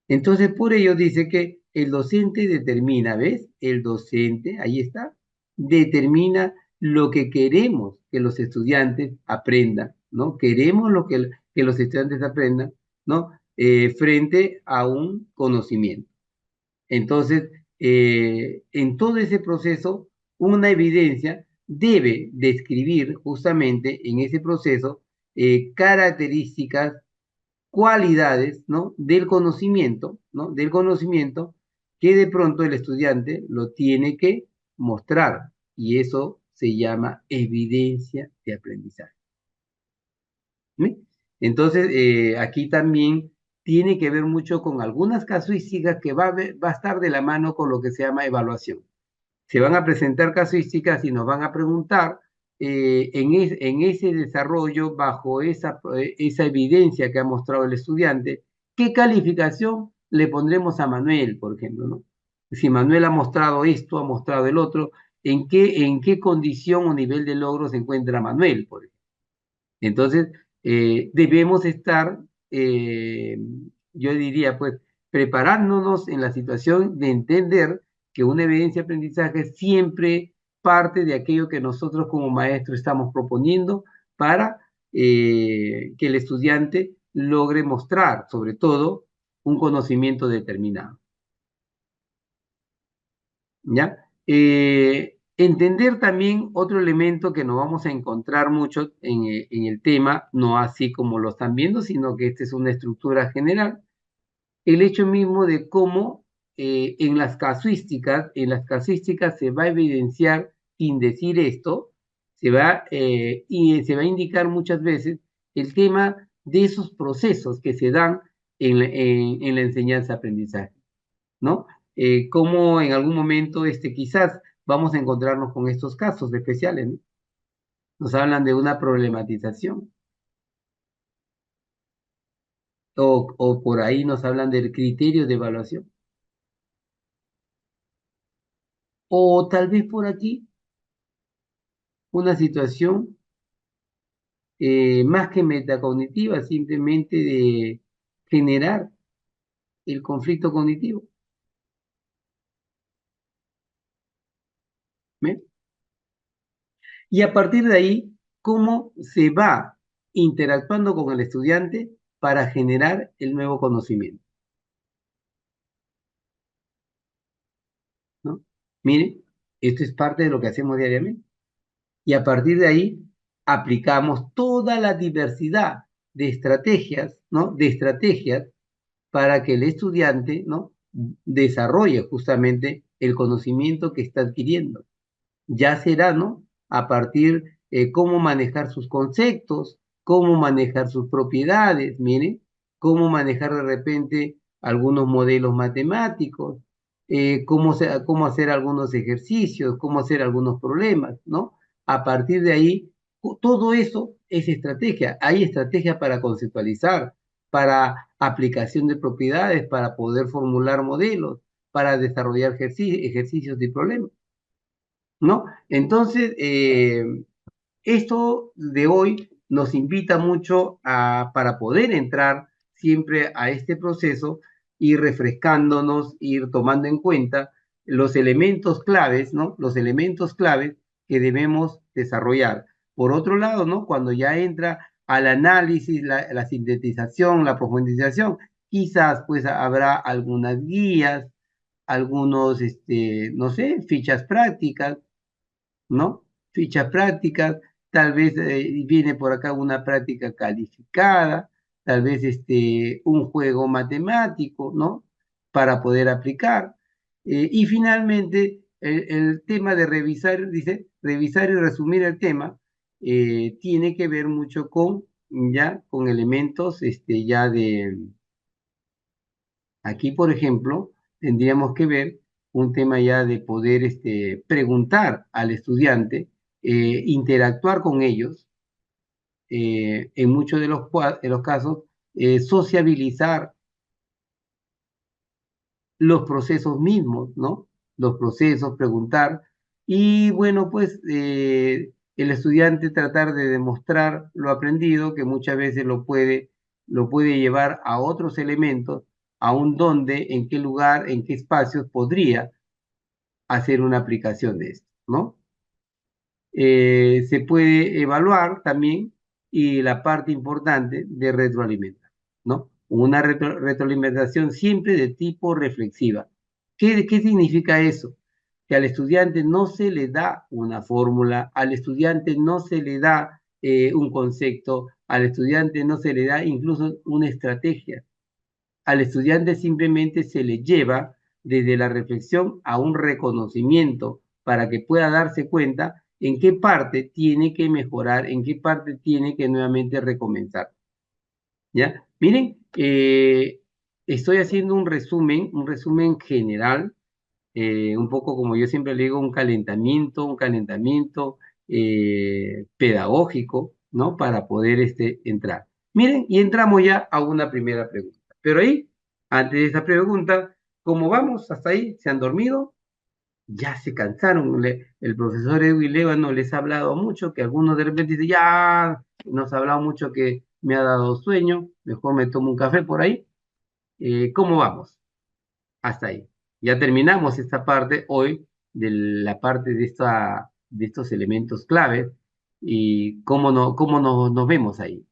Entonces, por ello dice que el docente determina, ¿ves? El docente, ahí está, determina lo que queremos que los estudiantes aprendan, ¿no? Queremos que los estudiantes aprendan, ¿no? Frente a un conocimiento. Entonces, en todo ese proceso, una evidencia debe describir justamente en ese proceso características, cualidades, ¿no? Del conocimiento, ¿no? Del conocimiento que de pronto el estudiante lo tiene que mostrar y eso se llama evidencia de aprendizaje. ¿Sí? Entonces, aquí también tiene que ver mucho con algunas casuísticas que va a estar de la mano con lo que se llama evaluación. Se van a presentar casuísticas y nos van a preguntar en ese desarrollo, bajo esa evidencia que ha mostrado el estudiante, ¿qué calificación le pondremos a Manuel, por ejemplo, ¿no? Si Manuel ha mostrado esto, ha mostrado el otro, en qué condición o nivel de logro se encuentra Manuel, por ejemplo? Entonces, debemos estar, eh, yo diría, pues, preparándonos en la situación de entender que una evidencia de aprendizaje siempre parte de aquello que nosotros como maestros estamos proponiendo para que el estudiante logre mostrar, sobre todo, un conocimiento determinado. ¿Ya? Entender también otro elemento que nos vamos a encontrar mucho en el tema, no así como lo están viendo, sino que esta es una estructura general, el hecho mismo de cómo en las casuísticas se va a evidenciar, sin decir esto, se va a indicar muchas veces el tema de esos procesos que se dan en la enseñanza-aprendizaje, ¿no? Cómo en algún momento quizás vamos a encontrarnos con estos casos especiales, ¿no? Nos hablan de una problematización o por ahí nos hablan del criterio de evaluación. O tal vez por aquí una situación más que metacognitiva, simplemente de generar el conflicto cognitivo. ¿Ve? Y a partir de ahí, cómo se va interactuando con el estudiante para generar el nuevo conocimiento, ¿no? Miren, esto es parte de lo que hacemos diariamente. Y a partir de ahí, aplicamos toda la diversidad de estrategias, ¿no? De estrategias para que el estudiante, ¿no? Desarrolle justamente el conocimiento que está adquiriendo. Ya será, ¿no? A partir de cómo manejar sus conceptos, cómo manejar sus propiedades, miren, cómo manejar de repente algunos modelos matemáticos, cómo hacer algunos ejercicios, cómo hacer algunos problemas, ¿no? A partir de ahí, todo eso es estrategia. Hay estrategia para conceptualizar, para aplicación de propiedades, para poder formular modelos, para desarrollar ejercicios y problemas, ¿no? Entonces, esto de hoy nos invita mucho para poder entrar siempre a este proceso, ir refrescándonos, ir tomando en cuenta los elementos claves, ¿no? Los elementos claves que debemos desarrollar. Por otro lado, ¿no? Cuando ya entra al análisis, la sintetización, la profundización, quizás pues habrá algunas guías, algunos, no sé, fichas prácticas, ¿no? Fichas prácticas tal vez viene por acá una práctica calificada, tal vez un juego matemático, ¿no? Para poder aplicar. Y finalmente, el tema de revisar, dice, revisar y resumir el tema, tiene que ver mucho con, ya, con elementos, ya de, aquí, por ejemplo, tendríamos que ver un tema ya de poder, preguntar al estudiante, interactuar con ellos, en muchos de de los casos, sociabilizar los procesos mismos, ¿no? Los procesos, preguntar. Y bueno, pues el estudiante tratar de demostrar lo aprendido, que muchas veces lo puede llevar a otros elementos, a un dónde, en qué lugar, en qué espacios podría hacer una aplicación de esto, ¿no? Se puede evaluar también y la parte importante de retroalimentar, ¿no? Una retroalimentación siempre de tipo reflexiva. ¿Qué significa eso? Que al estudiante no se le da una fórmula, al estudiante no se le da un concepto, al estudiante no se le da incluso una estrategia. Al estudiante simplemente se le lleva desde la reflexión a un reconocimiento para que pueda darse cuenta en qué parte tiene que mejorar, en qué parte tiene que nuevamente recomenzar. ¿Ya? Miren, estoy haciendo un resumen general, un poco como yo siempre le digo, un calentamiento pedagógico, ¿no? Para poder entrar. Miren, y entramos ya a una primera pregunta. Pero ahí, antes de esa pregunta, ¿cómo vamos? ¿Hasta ahí? ¿Se han dormido? Ya se cansaron. El profesor Edwin Leva no les ha hablado mucho, que algunos de repente dicen, ya, nos ha hablado mucho que me ha dado sueño, mejor me tomo un café por ahí. ¿Cómo vamos? Hasta ahí. Ya terminamos esta parte hoy de la parte de estos elementos claves y cómo, no, nos vemos ahí.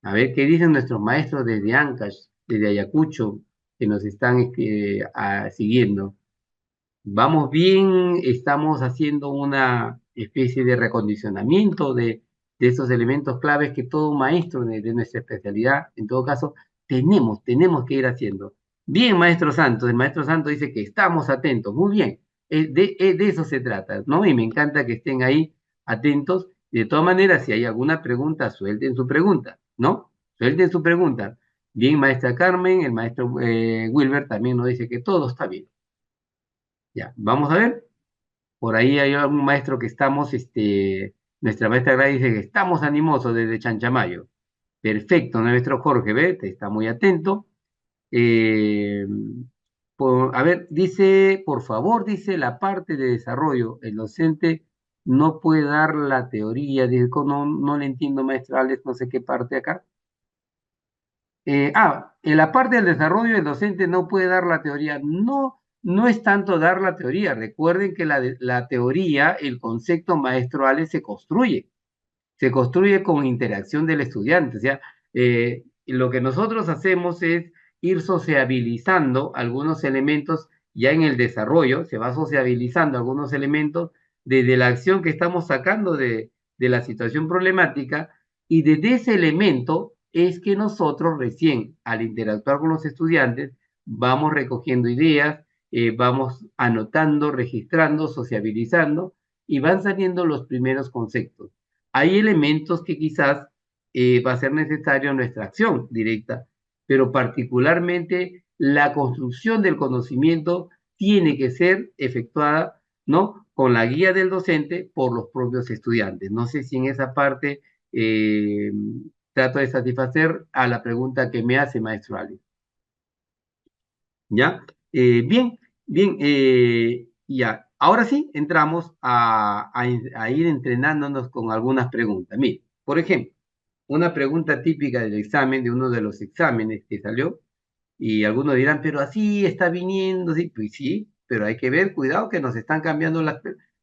A ver qué dicen nuestros maestros desde Ancash, desde Ayacucho, que nos están siguiendo. Vamos bien, estamos haciendo una especie de recondicionamiento de esos elementos claves que todo maestro de nuestra especialidad, en todo caso, tenemos que ir haciendo. Bien, maestro Santos, el maestro Santos dice que estamos atentos, muy bien, de eso se trata, ¿no? Y me encanta que estén ahí atentos. De todas maneras, si hay alguna pregunta, suelten su pregunta, ¿no? Suelten su pregunta. Bien, maestra Carmen, el maestro Wilber también nos dice que todo está bien. Ya, vamos a ver. Por ahí hay algún maestro que estamos, nuestra maestra Gladys dice que estamos animosos desde Chanchamayo. Perfecto, nuestro Jorge, ¿ve? Está muy atento. Eh, a ver, dice, por favor, dice la parte de desarrollo. El docente no puede dar la teoría. Dice, no le entiendo, maestra Alex, no sé qué parte acá. En la parte del desarrollo el docente no puede dar la teoría. No, no es tanto dar la teoría. Recuerden que la teoría, el concepto maestrales se construye con interacción del estudiante. O sea, lo que nosotros hacemos es ir sociabilizando algunos elementos ya en el desarrollo, se va sociabilizando algunos elementos desde la acción que estamos sacando de la situación problemática y desde ese elemento es que nosotros recién al interactuar con los estudiantes vamos recogiendo ideas, vamos anotando, registrando, sociabilizando y van saliendo los primeros conceptos. Hay elementos que quizás va a ser necesario nuestra acción directa, pero particularmente la construcción del conocimiento tiene que ser efectuada, ¿no? Con la guía del docente por los propios estudiantes. No sé si en esa parte eh, trato de satisfacer a la pregunta que me hace maestro Ali. ¿Ya? Bien, bien, ya. Ahora sí, entramos a ir entrenándonos con algunas preguntas. Mire, por ejemplo, una pregunta típica del examen, de uno de los exámenes que salió, y algunos dirán, pero así está viniendo, sí, pues sí, pero hay que ver, cuidado, que nos están cambiando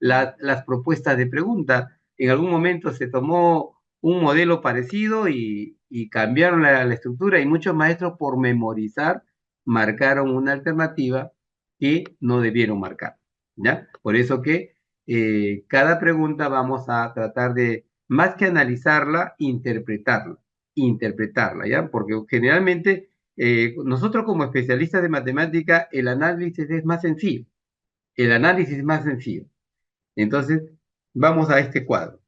las propuestas de pregunta. En algún momento se tomó un modelo parecido y cambiaron la estructura y muchos maestros por memorizar marcaron una alternativa que no debieron marcar, ¿ya? Por eso que cada pregunta vamos a tratar más que analizarla, interpretarla, ¿ya? Porque generalmente nosotros como especialistas de matemática, el análisis es más sencillo, el análisis es más sencillo. Entonces, vamos a este cuadro.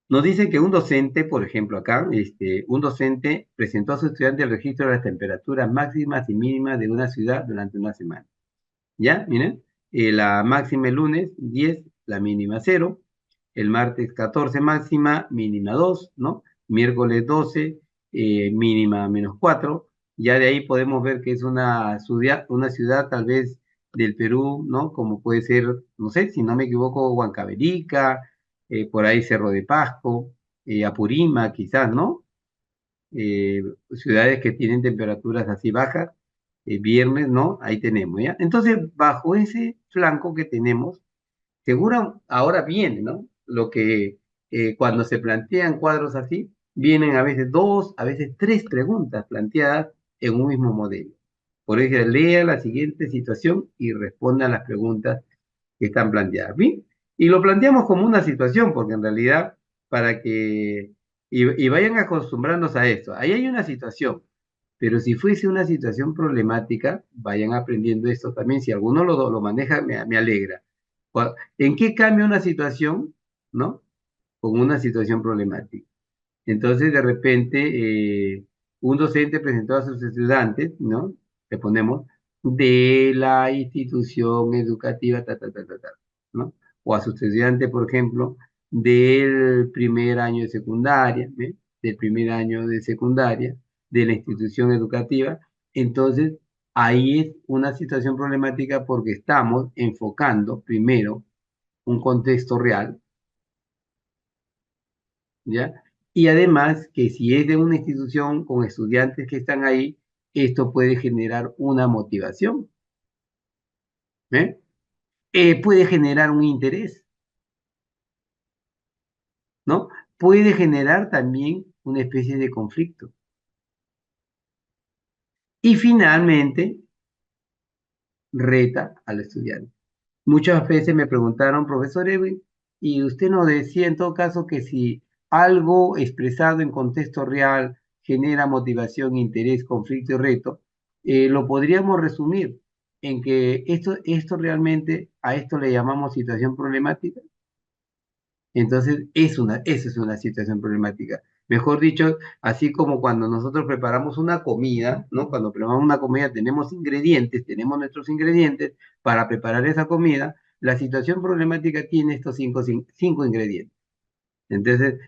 Nos dice que un docente, por ejemplo, acá, un docente presentó a su estudiante el registro de las temperaturas máximas y mínimas de una ciudad durante una semana. ¿Ya? Miren, la máxima el lunes 10, la mínima 0, el martes 14 máxima, mínima 2, ¿no? Miércoles 12, mínima -4. Ya de ahí podemos ver que es una ciudad tal vez del Perú, ¿no? Como puede ser, no sé, si no me equivoco, Huancavelica, por ahí Cerro de Pasco, Apurímac, quizás, ¿no? Ciudades que tienen temperaturas así bajas, viernes, ¿no? Ahí tenemos, ¿ya? Entonces, bajo ese flanco que tenemos, seguro ahora viene, ¿no? Lo que cuando se plantean cuadros así, vienen a veces dos, a veces tres preguntas planteadas en un mismo modelo. Por eso, lea la siguiente situación y responda a las preguntas que están planteadas. ¿Bien? Y lo planteamos como una situación, porque en realidad, para que, y vayan acostumbrándose a esto, ahí hay una situación, pero si fuese una situación problemática, vayan aprendiendo esto también, si alguno lo maneja, me alegra. ¿En qué cambia una situación, no? Con una situación problemática. Entonces, de repente, un docente presentó a sus estudiantes, ¿no? Le ponemos de la institución educativa, ¿no? O a sus estudiantes, por ejemplo, del primer año de secundaria, ¿ve? Del primer año de secundaria, de la institución educativa. Entonces, ahí es una situación problemática porque estamos enfocando primero un contexto real, ¿ya? Y además que si es de una institución con estudiantes que están ahí, esto puede generar una motivación, ¿eh? Puede generar un interés, ¿no? Puede generar también una especie de conflicto. Y finalmente, reta al estudiante. Muchas veces me preguntaron, profesor Edwin, y usted nos decía en todo caso que si algo expresado en contexto real genera motivación, interés, conflicto y reto, lo podríamos resumir en que esto realmente, a esto le llamamos situación problemática. Entonces, esa es una situación problemática. Mejor dicho, así como cuando nosotros preparamos una comida, ¿no? Cuando preparamos una comida tenemos ingredientes, tenemos nuestros ingredientes para preparar esa comida, la situación problemática tiene estos cinco ingredientes. Entonces,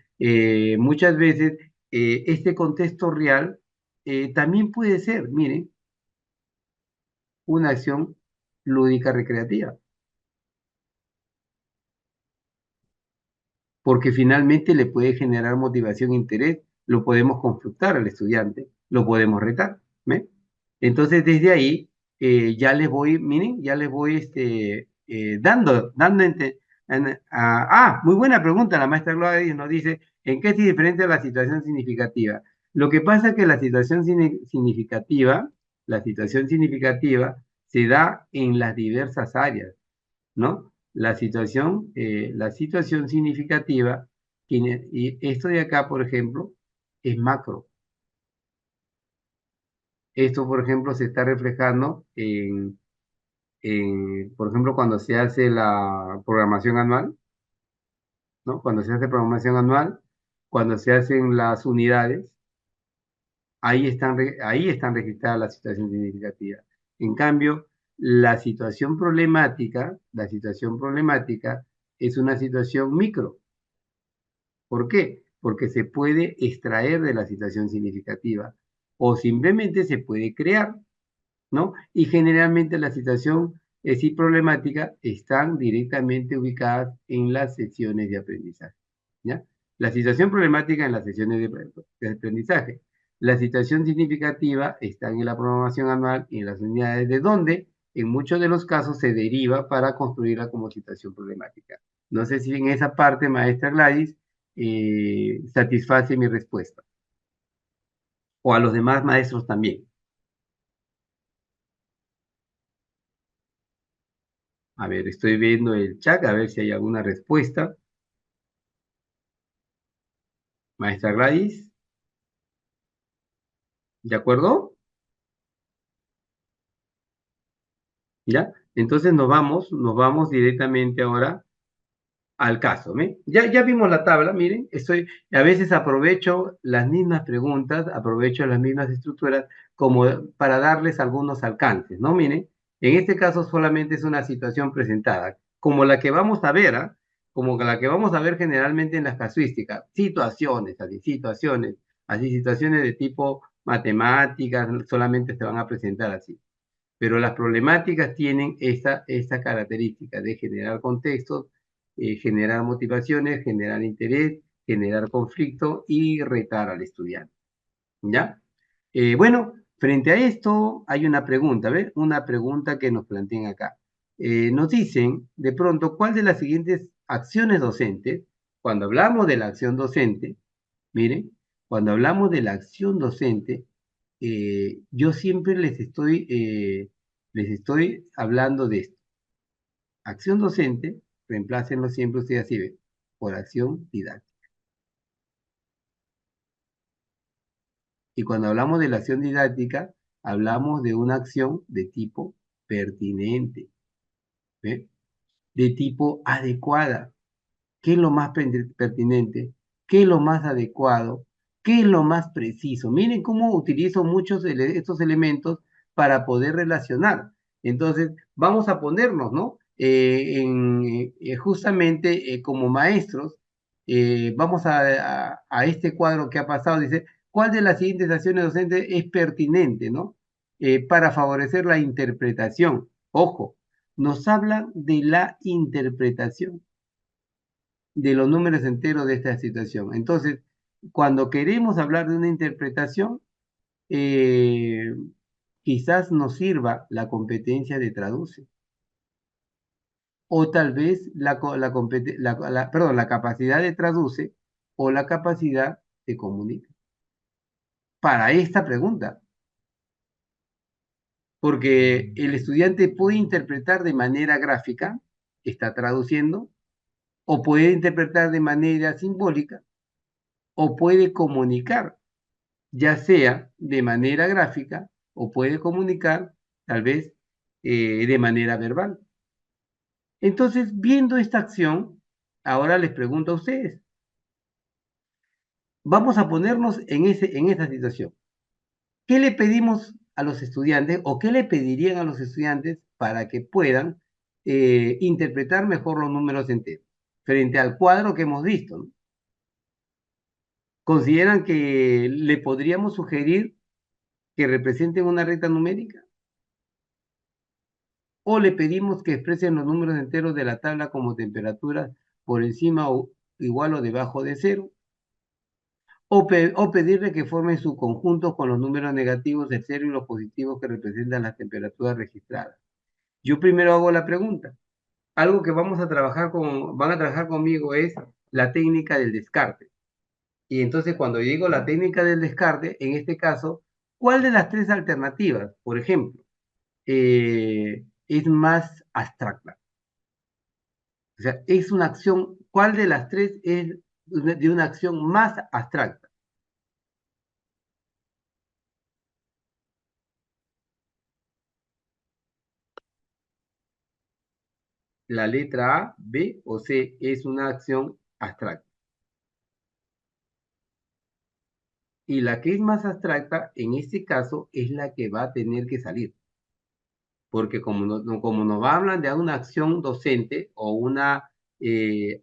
muchas veces este contexto real también puede ser, miren, una acción lúdica recreativa. Porque finalmente le puede generar motivación e interés, lo podemos confrontar al estudiante, lo podemos retar, ¿ve? Entonces, desde ahí, ya les voy, miren, ya les voy muy buena pregunta, la maestra Gladys nos dice, ¿en qué es diferente a la situación significativa? Lo que pasa es que la situación significativa se da en las diversas áreas, ¿no? La situación significativa, y esto de acá, por ejemplo, es macro. Esto, por ejemplo, se está reflejando por ejemplo, cuando se hace la programación anual, ¿no? Cuando se hace programación anual, cuando se hacen las unidades, ahí están registradas las situaciones significativas. En cambio, la situación problemática es una situación micro. ¿Por qué? Porque se puede extraer de la situación significativa o simplemente se puede crear, ¿no? Y generalmente la situación sí problemática están directamente ubicadas en las sesiones de aprendizaje, ¿ya? La situación problemática en las sesiones de aprendizaje. La situación significativa está en la programación anual y en las unidades de donde en muchos de los casos se deriva para construirla como situación problemática. No sé si en esa parte, maestra Gladys, satisface mi respuesta. O a los demás maestros también. A ver, estoy viendo el chat, a ver si hay alguna respuesta. Maestra Gladys, ¿de acuerdo? ¿Ya? Entonces nos vamos directamente ahora al caso, ¿ve? Ya vimos la tabla, miren, a veces aprovecho las mismas preguntas, aprovecho las mismas estructuras como para darles algunos alcances, ¿no? Miren, en este caso solamente es una situación presentada, como la que vamos a ver, ¿ah? Como la que vamos a ver generalmente en las casuísticas, así, situaciones de tipo matemáticas, solamente se van a presentar así. Pero las problemáticas tienen esta característica de generar contextos, generar motivaciones, generar interés, generar conflicto y retar al estudiante. ¿Ya? Bueno, frente a esto hay una pregunta, ¿ves? Una pregunta que nos plantean acá. Nos dicen, de pronto, ¿cuál de las siguientes acciones docentes, cuando hablamos de la acción docente, miren, cuando hablamos de la acción docente, yo siempre les estoy hablando de esto. Acción docente, reemplácenlo siempre ustedes así, ¿ven? Por acción didáctica. Y cuando hablamos de la acción didáctica, hablamos de una acción de tipo pertinente, ¿ve? De tipo adecuada. ¿Qué es lo más pertinente? ¿Qué es lo más adecuado? ¿Qué es lo más preciso? Miren cómo utilizo muchos estos elementos para poder relacionar. Entonces, vamos a ponernos, ¿no? Justamente como maestros, vamos a este cuadro que ha pasado. Dice, ¿cuál de las siguientes acciones docentes es pertinente, ¿no? Para favorecer la interpretación. Ojo, nos habla de la interpretación de los números enteros de esta situación. Entonces, cuando queremos hablar de una interpretación, eh, quizás nos sirva la competencia de traduce, o tal vez perdón, la capacidad de traduce o la capacidad de comunica. Para esta pregunta, porque el estudiante puede interpretar de manera gráfica, está traduciendo, o puede interpretar de manera simbólica, o puede comunicar ya sea de manera gráfica o puede comunicar tal vez de manera verbal. Entonces, viendo esta acción, ahora les pregunto a ustedes, vamos a ponernos en esa situación. ¿Qué le pedimos a los estudiantes o qué le pedirían a los estudiantes para que puedan interpretar mejor los números enteros? Frente al cuadro que hemos visto, ¿no? ¿Consideran que le podríamos sugerir que representen una recta numérica? O le pedimos que expresen los números enteros de la tabla como temperatura por encima o igual o debajo de cero, o pedirle que formen su conjunto con los números negativos de cero y los positivos que representan las temperaturas registradas. Yo primero hago la pregunta. Algo que van a trabajar conmigo es la técnica del descarte. Y entonces cuando digo la técnica del descarte, en este caso, ¿cuál de las tres alternativas, por ejemplo, es más abstracta? O sea, es una acción, ¿cuál de las tres es de una acción más abstracta? La letra A, B o C es una acción abstracta. Y la que es más abstracta, en este caso, es la que va a tener que salir. Porque como nos hablan de una acción docente o una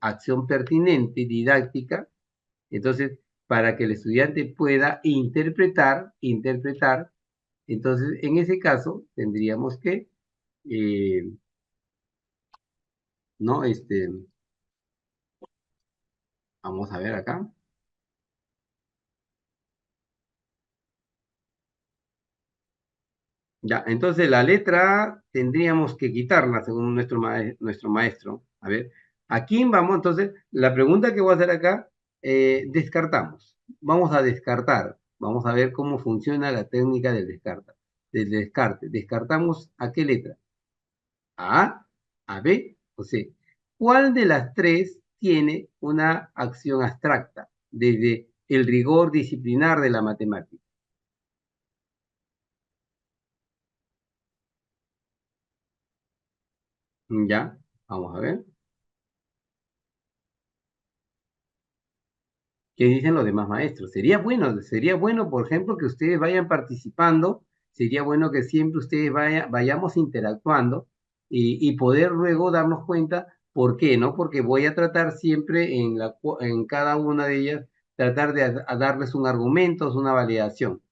acción pertinente, didáctica, entonces, para que el estudiante pueda interpretar, entonces, en ese caso, tendríamos que eh, ¿no? Vamos a ver acá. Ya, entonces la letra A tendríamos que quitarla según nuestro maestro. A ver, ¿a quién vamos? Entonces, la pregunta que voy a hacer acá, descartamos. Vamos a descartar. Vamos a ver cómo funciona la técnica del descarte. Descartamos a qué letra. A, a B o C. ¿Cuál de las tres tiene una acción abstracta? Desde el rigor disciplinar de la matemática. Ya, vamos a ver. ¿Qué dicen los demás maestros? Sería bueno, por ejemplo, que ustedes vayan participando, sería bueno que siempre ustedes vayamos interactuando y poder luego darnos cuenta por qué, ¿no? Porque voy a tratar siempre en cada una de ellas, tratar de darles un argumento, una validación.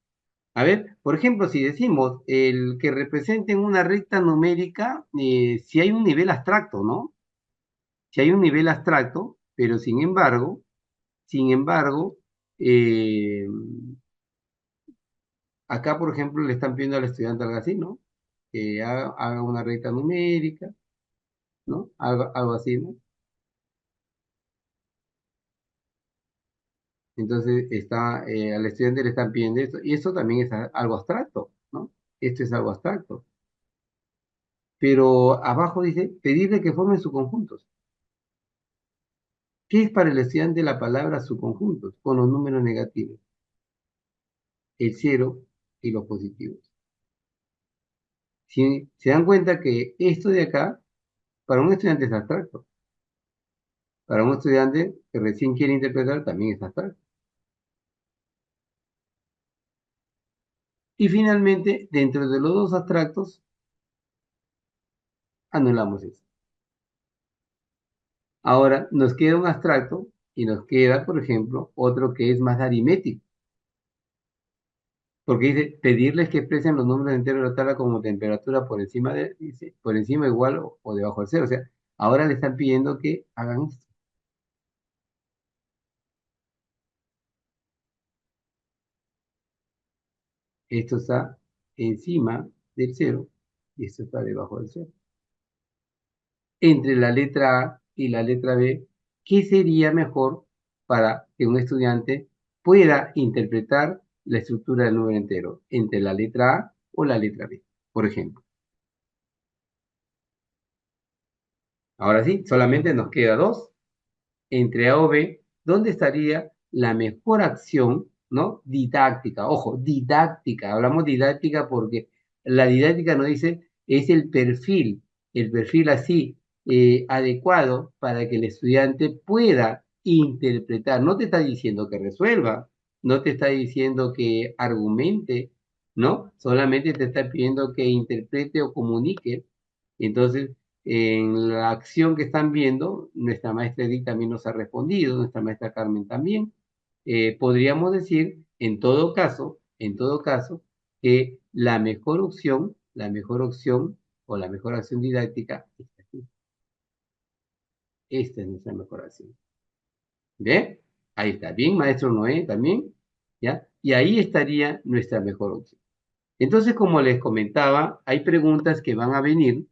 A ver, por ejemplo, si decimos el que representen una recta numérica, si hay un nivel abstracto, ¿no? Si hay un nivel abstracto, pero sin embargo, eh, acá, por ejemplo, le están pidiendo al estudiante algo así, ¿no? Que haga una recta numérica, ¿no? Algo así, ¿no? Entonces, al estudiante le están pidiendo esto, y eso también es algo abstracto, ¿no? Esto es algo abstracto. Pero abajo dice, pedirle que formen subconjuntos. ¿Qué es para el estudiante la palabra subconjuntos? Con los números negativos, el cero y los positivos. Si se dan cuenta que esto de acá, para un estudiante es abstracto. Para un estudiante que recién quiere interpretar, también es abstracto. Y finalmente, dentro de los dos abstractos, anulamos eso. Ahora, nos queda un abstracto y nos queda, por ejemplo, otro que es más aritmético. Porque dice, pedirles que expresen los números enteros de la tabla como temperatura dice, por encima igual o debajo del cero. O sea, ahora le están pidiendo que hagan esto. Esto está encima del cero y esto está debajo del cero. Entre la letra A y la letra B, ¿qué sería mejor para que un estudiante pueda interpretar la estructura del número entero? Entre la letra A o la letra B, por ejemplo. Ahora sí, solamente nos queda dos. Entre A o B, ¿dónde estaría la mejor acción, ¿no? Didáctica, ojo, didáctica, hablamos didáctica porque la didáctica nos dice es el perfil así adecuado para que el estudiante pueda interpretar. No te está diciendo que resuelva, no te está diciendo que argumente, ¿no? Solamente te está pidiendo que interprete o comunique. Entonces, en la acción que están viendo, nuestra maestra Edith también nos ha respondido, nuestra maestra Carmen también. Podríamos decir, en todo caso, que la mejor opción o la mejor acción didáctica es aquí. Esta es nuestra mejor acción. ¿Ve? Ahí está. Bien, maestro Noé también. ¿Ya? Y ahí estaría nuestra mejor opción. Entonces, como les comentaba, hay preguntas que van a venir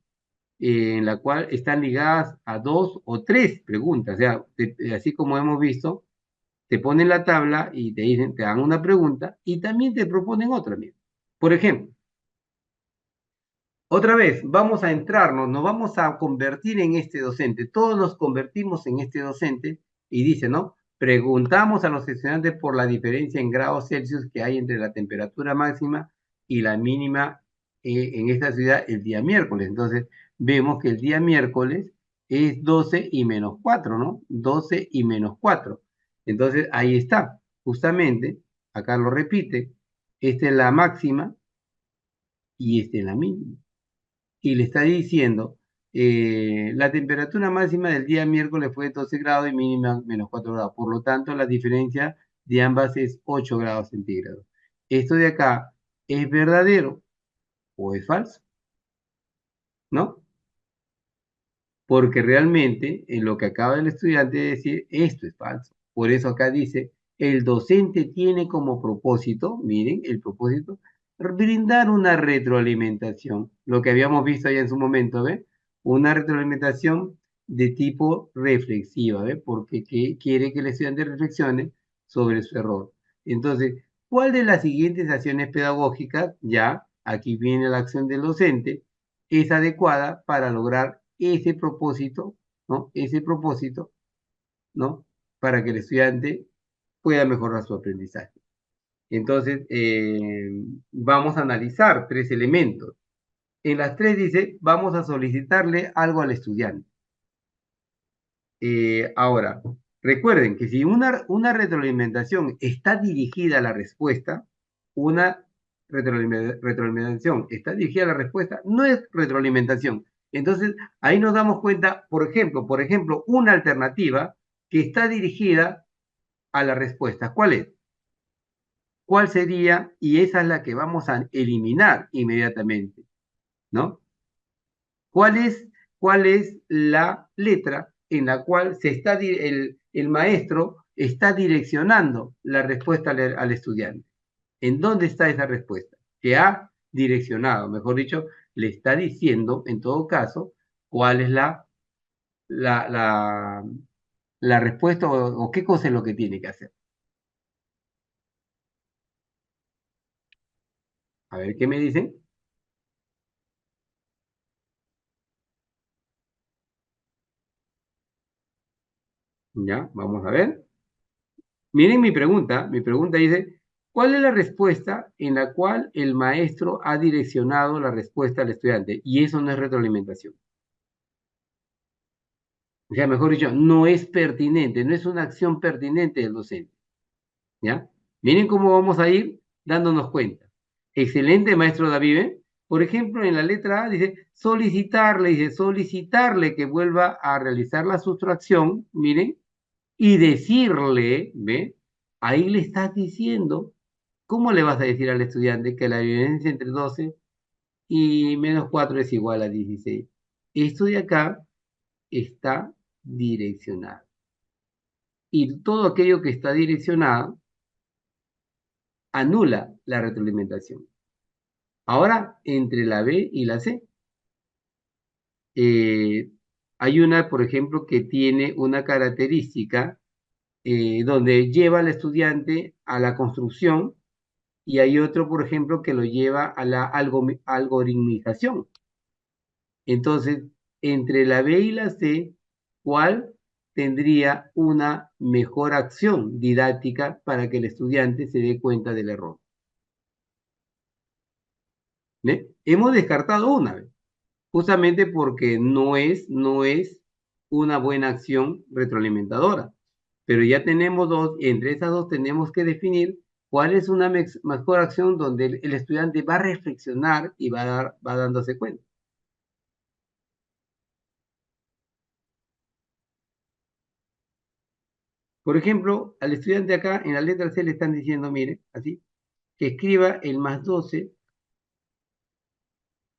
en la cual están ligadas a dos o tres preguntas. O sea, así como hemos visto, te ponen la tabla y te dicen, te dan una pregunta y también te proponen otra. Mira. Por ejemplo, otra vez, vamos a entrarnos, nos vamos a convertir en este docente. Todos nos convertimos en este docente y dice, ¿no? Preguntamos a los estudiantes por la diferencia en grados Celsius que hay entre la temperatura máxima y la mínima en esta ciudad el día miércoles. Entonces, vemos que el día miércoles es 12 y menos 4, ¿no? 12 y menos 4. Entonces, ahí está. Justamente, acá lo repite, esta es la máxima y esta es la mínima y le está diciendo, la temperatura máxima del día miércoles fue 12 grados y mínima menos 4 grados. Por lo tanto, la diferencia de ambas es 8 grados centígrados. Esto de acá es verdadero o es falso, ¿no? Porque realmente en lo que acaba el estudiante de decir, esto es falso. Por eso acá dice, el docente tiene como propósito, miren, el propósito, brindar una retroalimentación, lo que habíamos visto allá en su momento, ¿ve? Una retroalimentación de tipo reflexiva, ¿ve? Porque quiere que el estudiante reflexione sobre su error. Entonces, ¿cuál de las siguientes acciones pedagógicas, ya, aquí viene la acción del docente, es adecuada para lograr ese propósito, ¿no? Ese propósito, ¿no? Para que el estudiante pueda mejorar su aprendizaje. Entonces, vamos a analizar tres elementos. En las tres dice, vamos a solicitarle algo al estudiante. Ahora, recuerden que si una retroalimentación está dirigida a la respuesta, una retroalimentación está dirigida a la respuesta, no es retroalimentación. Entonces, ahí nos damos cuenta, por ejemplo, una alternativa que está dirigida a la respuesta. ¿Cuál es? ¿Cuál sería? Y esa es la que vamos a eliminar inmediatamente, ¿no? ¿Cuál cuál es la letra en la cual el maestro está direccionando la respuesta al estudiante? ¿En dónde está esa respuesta? Que ha direccionado, mejor dicho, le está diciendo, en todo caso, cuál es la, la, la respuesta o qué cosa es lo que tiene que hacer. A ver, ¿qué me dicen? Ya, vamos a ver. Miren mi pregunta dice, ¿cuál es la respuesta en la cual el maestro ha direccionado la respuesta al estudiante? Y eso no es retroalimentación. O sea, mejor dicho, no es pertinente, no es una acción pertinente del docente. ¿Ya? Miren cómo vamos a ir dándonos cuenta. Excelente, maestro David. ¿Eh? Por ejemplo, en la letra A dice solicitarle que vuelva a realizar la sustracción, miren, y decirle, ¿ve? Ahí le estás diciendo, ¿cómo le vas a decir al estudiante que la diferencia entre 12 y -4 es igual a 16? Esto de acá está direccionado. Y todo aquello que está direccionado anula la retroalimentación. Ahora, entre la B y la C, eh, hay una, por ejemplo, que tiene una característica donde lleva al estudiante a la construcción y hay otro, por ejemplo, que lo lleva a la algoritmización. Entonces, entre la B y la C, ¿cuál tendría una mejor acción didáctica para que el estudiante se dé cuenta del error? ¿Ve? Hemos descartado una vez, justamente porque no es una buena acción retroalimentadora. Pero ya tenemos dos, entre esas dos tenemos que definir cuál es una mejor acción donde el estudiante va a reflexionar y va dándose cuenta. Por ejemplo, al estudiante acá en la letra C le están diciendo, mire, así, que escriba el +12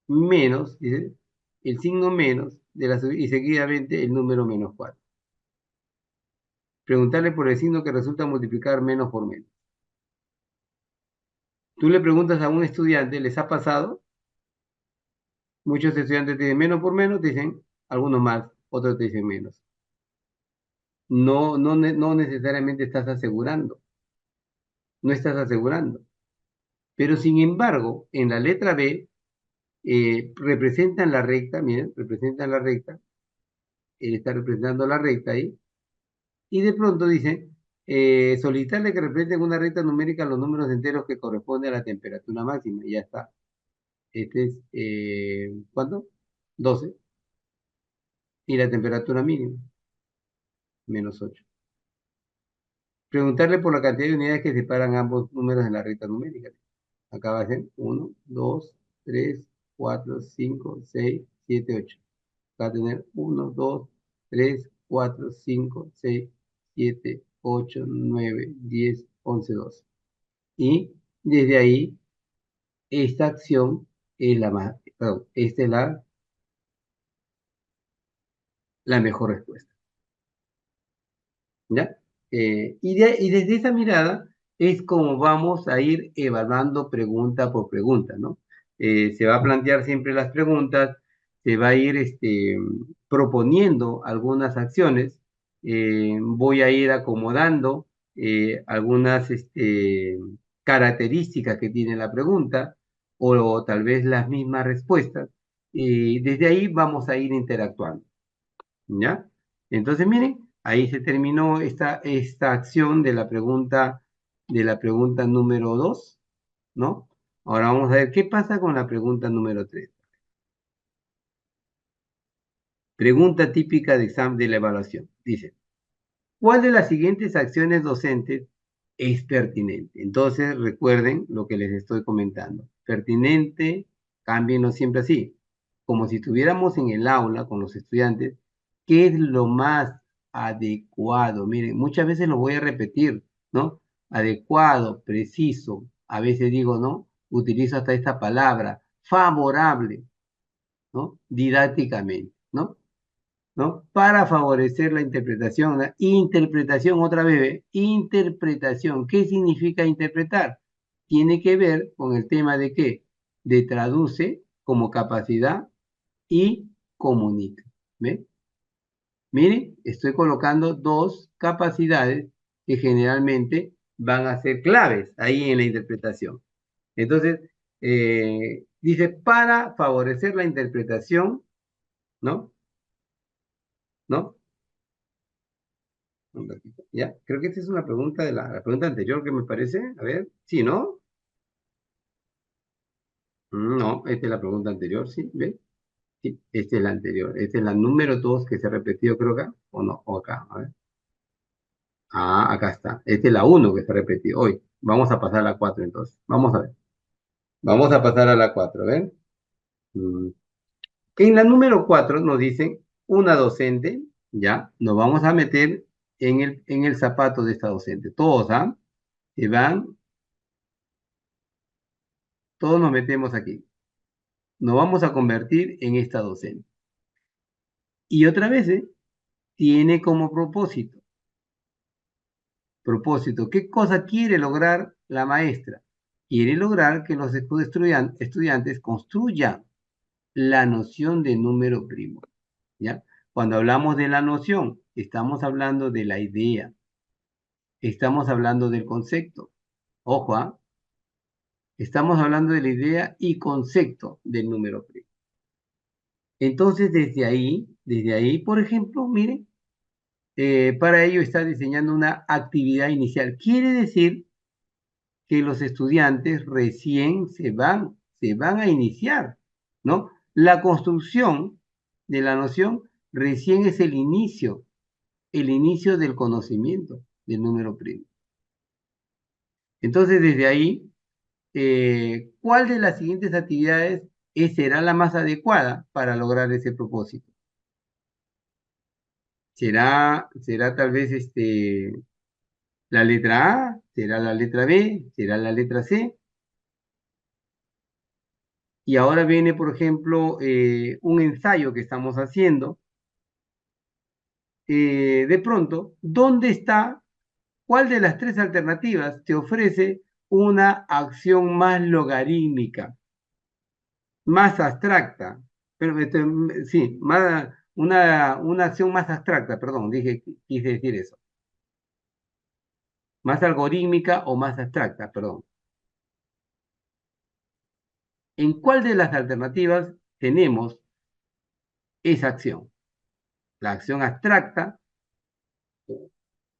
menos, dice, el signo menos y seguidamente el número -4. Preguntarle por el signo que resulta multiplicar menos por menos. Tú le preguntas a un estudiante, ¿les ha pasado? Muchos estudiantes te dicen menos por menos, te dicen algunos más, otros te dicen menos. No necesariamente estás asegurando, no estás asegurando. Pero sin embargo, en la letra B, representan la recta, miren, representan la recta, él está representando la recta ahí, y de pronto dicen, solicitarle que representen una recta numérica los números enteros que corresponden a la temperatura máxima, y ya está. Este es, ¿cuánto? 12, y la temperatura mínima, -8. Preguntarle por la cantidad de unidades que separan ambos números en la recta numérica. Acá va a ser 1, 2, 3, 4, 5, 6, 7, 8. Va a tener 1, 2, 3, 4, 5, 6, 7, 8, 9, 10, 11, 12. Y desde ahí, esta acción es la más, perdón, esta es la mejor respuesta. ¿Ya? Y desde esa mirada es como vamos a ir evaluando pregunta por pregunta, ¿no? Se va a plantear siempre las preguntas, se va a ir proponiendo algunas acciones, voy a ir acomodando algunas características que tiene la pregunta o tal vez las mismas respuestas, y desde ahí vamos a ir interactuando, ¿ya? Entonces, miren. Ahí se terminó esta acción de la pregunta número 2, ¿no? Ahora vamos a ver qué pasa con la pregunta número 3. Pregunta típica de examen de la evaluación. Dice, ¿cuál de las siguientes acciones docentes es pertinente? Entonces, recuerden lo que les estoy comentando. Pertinente, cámbienlo siempre así. Como si estuviéramos en el aula con los estudiantes, ¿qué es lo más adecuado? Miren, muchas veces lo voy a repetir, ¿no? Adecuado, preciso. A veces digo, ¿no? Utilizo hasta esta palabra, favorable, ¿no? Didácticamente, ¿no? ¿No? Para favorecer la interpretación. La interpretación, otra vez, ¿ve? Interpretación. ¿Qué significa interpretar? Tiene que ver con el tema de qué? De traduce como capacidad y comunica. ¿Ve? Miren, estoy colocando dos capacidades que generalmente van a ser claves ahí en la interpretación. Entonces, dice, para favorecer la interpretación, ¿no? ¿No? Un ratito. Ya, creo que esta es una pregunta de la pregunta anterior que me parece. A ver, sí, ¿no? No, esta es la pregunta anterior, sí, ¿ve? Sí, esta es la anterior. Esta es la número 2 que se ha repetido, creo acá, o no, o acá, a ver. Ah, acá está. Esta es la uno que se ha repetido hoy. Vamos a pasar a la 4 entonces. Vamos a ver. Vamos a pasar a la 4, ¿ven? Mm. En la número 4 nos dicen una docente, ya, nos vamos a meter en el zapato de esta docente. Todos, ¿ah? Se van, todos nos metemos aquí. Nos vamos a convertir en esta docente. Y otra vez, tiene como ¿qué cosa quiere lograr la maestra? Quiere lograr que los estudiantes construyan la noción de número primo, ¿ya? Cuando hablamos de la noción, estamos hablando de la idea, estamos hablando del concepto. Ojo, ¿ah? Estamos hablando de la idea y concepto del número primo. Entonces, desde ahí, por ejemplo, miren, para ello está diseñando una actividad inicial. Quiere decir que los estudiantes recién se van a iniciar, ¿no? La construcción de la noción recién es el inicio del conocimiento del número primo. Entonces, desde ahí, ¿cuál de las siguientes actividades será la más adecuada para lograr ese propósito? ¿Será tal vez la letra A? ¿Será la letra B? ¿Será la letra C? Y ahora viene, por ejemplo, un ensayo que estamos haciendo. De pronto, ¿dónde está? ¿Cuál de las tres alternativas te ofrece una acción más logarítmica, más abstracta? Pero, sí, una acción más abstracta, perdón, quise decir eso. Más algorítmica o más abstracta, perdón. ¿En cuál de las alternativas tenemos esa acción? La acción abstracta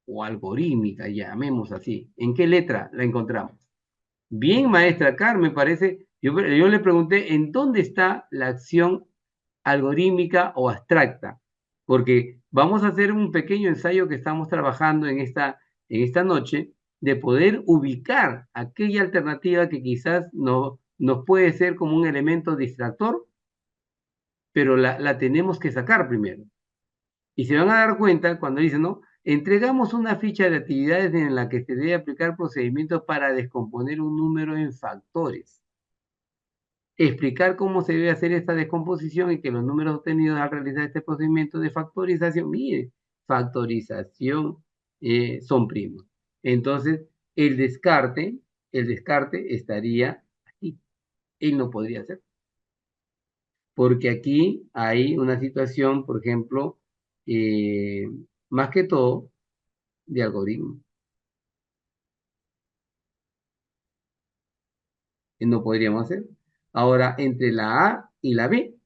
o algorítmica, llamemos así. ¿En qué letra la encontramos? Bien, maestra Carmen, parece, yo le pregunté en dónde está la acción algorítmica o abstracta, porque vamos a hacer un pequeño ensayo que estamos trabajando en esta noche de poder ubicar aquella alternativa que quizás no, nos puede ser como un elemento distractor, pero la tenemos que sacar primero. Y se van a dar cuenta cuando dicen, ¿no? Entregamos una ficha de actividades en la que se debe aplicar procedimientos para descomponer un número en factores. Explicar cómo se debe hacer esta descomposición y que los números obtenidos al realizar este procedimiento de factorización, mire, factorización son primos. Entonces, el descarte estaría aquí. Él no podría ser. Porque aquí hay una situación, por ejemplo, eh, más que todo, de algoritmo, que no podríamos hacer. Ahora, entre la A y la B,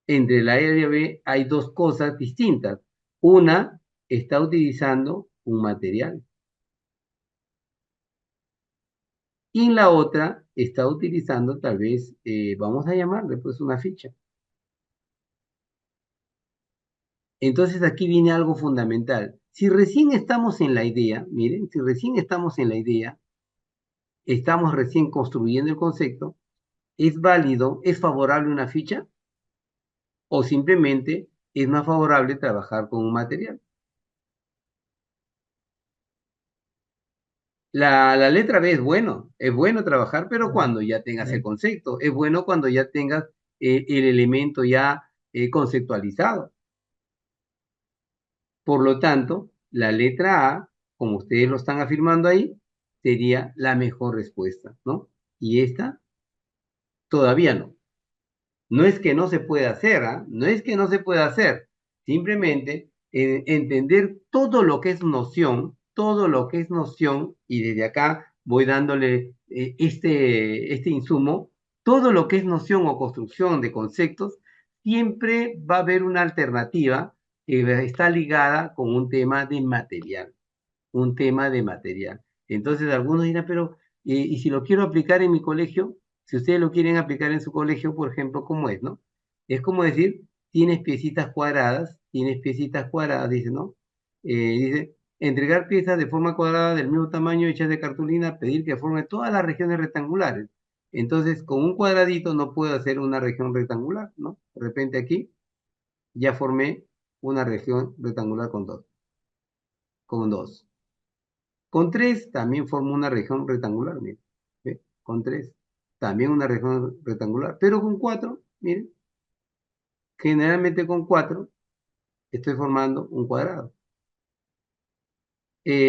entre la A y la B hay dos cosas distintas. Una está utilizando un material. Y en la otra está utilizando tal vez, vamos a llamarle pues una ficha. Entonces aquí viene algo fundamental. Si recién estamos en la idea, miren, si recién estamos en la idea, estamos recién construyendo el concepto, ¿es válido, es favorable una ficha? ¿O simplemente es más favorable trabajar con un material? La letra B es bueno trabajar, pero cuando ya tengas el concepto, es bueno cuando ya tengas el elemento ya conceptualizado. Por lo tanto, la letra A, como ustedes lo están afirmando ahí, sería la mejor respuesta, ¿no? Y esta todavía no. No es que no se pueda hacer, ¿ah? No es que no se pueda hacer. Simplemente entender todo lo que es noción, todo lo que es noción, y desde acá voy dándole este insumo, todo lo que es noción o construcción de conceptos, siempre va a haber una alternativa que está ligada con un tema de material, un tema de material. Entonces algunos dirán, pero, ¿y si lo quiero aplicar en mi colegio? Si ustedes lo quieren aplicar en su colegio, por ejemplo, ¿cómo es, no? Es como decir, tienes piecitas cuadradas, dice, ¿no? Dice, entregar piezas de forma cuadrada del mismo tamaño hechas de cartulina, pedir que forme todas las regiones rectangulares. Entonces, con un cuadradito no puedo hacer una región rectangular, ¿no? De repente aquí ya formé una región rectangular con dos. Con 3 también formo una región rectangular, miren. ¿Ve? Con 3 también una región rectangular. Pero con 4, miren, generalmente con 4 estoy formando un cuadrado.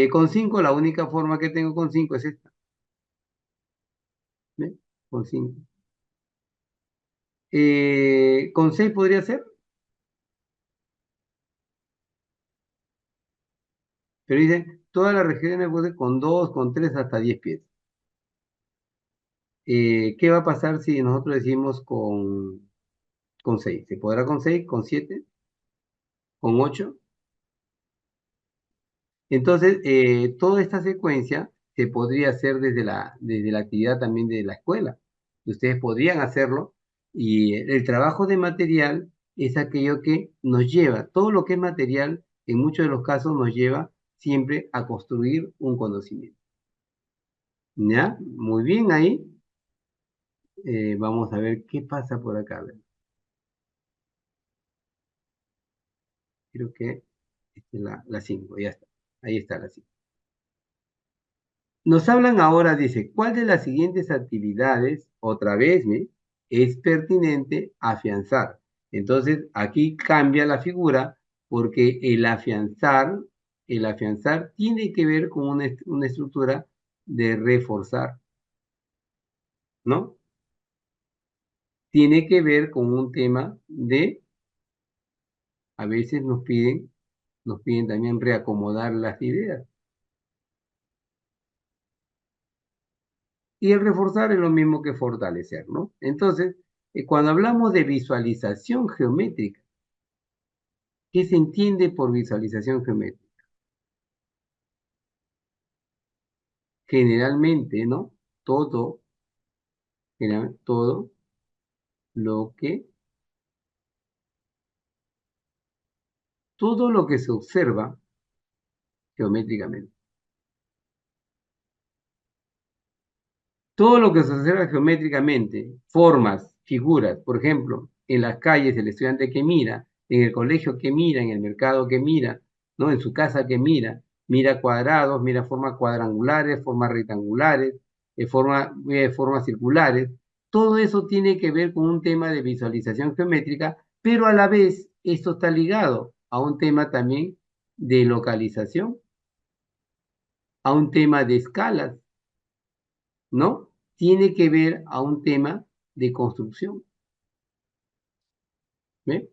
Con 5 la única forma que tengo con 5 es esta. ¿Ve? Con 5. Con 6 podría ser, pero dice, todas las regiones pueden con 2, con 3 hasta 10 pies. ¿Qué va a pasar si nosotros decimos con 6? ¿Se podrá con 6, con 7, con 8? Entonces, toda esta secuencia se podría hacer desde la actividad también de la escuela. Ustedes podrían hacerlo y el trabajo de material es aquello que nos lleva, todo lo que es material, en muchos de los casos nos lleva siempre a construir un conocimiento. ¿Ya? Muy bien ahí. Vamos a ver qué pasa por acá. A ver, creo que esta es la 5, ya está. Ahí está la 5. Nos hablan ahora, dice, ¿cuál de las siguientes actividades, otra vez, es pertinente afianzar? Entonces, aquí cambia la figura porque el afianzar tiene que ver con una estructura de reforzar, ¿no? Tiene que ver con un tema de, a veces nos piden también reacomodar las ideas. Y el reforzar es lo mismo que fortalecer, ¿no? Entonces, cuando hablamos de visualización geométrica, ¿qué se entiende por visualización geométrica? Generalmente, ¿no? Todo, todo lo que, todo lo que se observa geométricamente. Todo lo que se observa geométricamente, formas, figuras, por ejemplo, en las calles el estudiante que mira, en el colegio que mira, en el mercado que mira, ¿no? En su casa que mira cuadrados, mira formas cuadrangulares, formas rectangulares, formas circulares. Todo eso tiene que ver con un tema de visualización geométrica, pero a la vez esto está ligado a un tema también de localización, a un tema de escalas, ¿no? Tiene que ver a un tema de construcción. ¿Ve?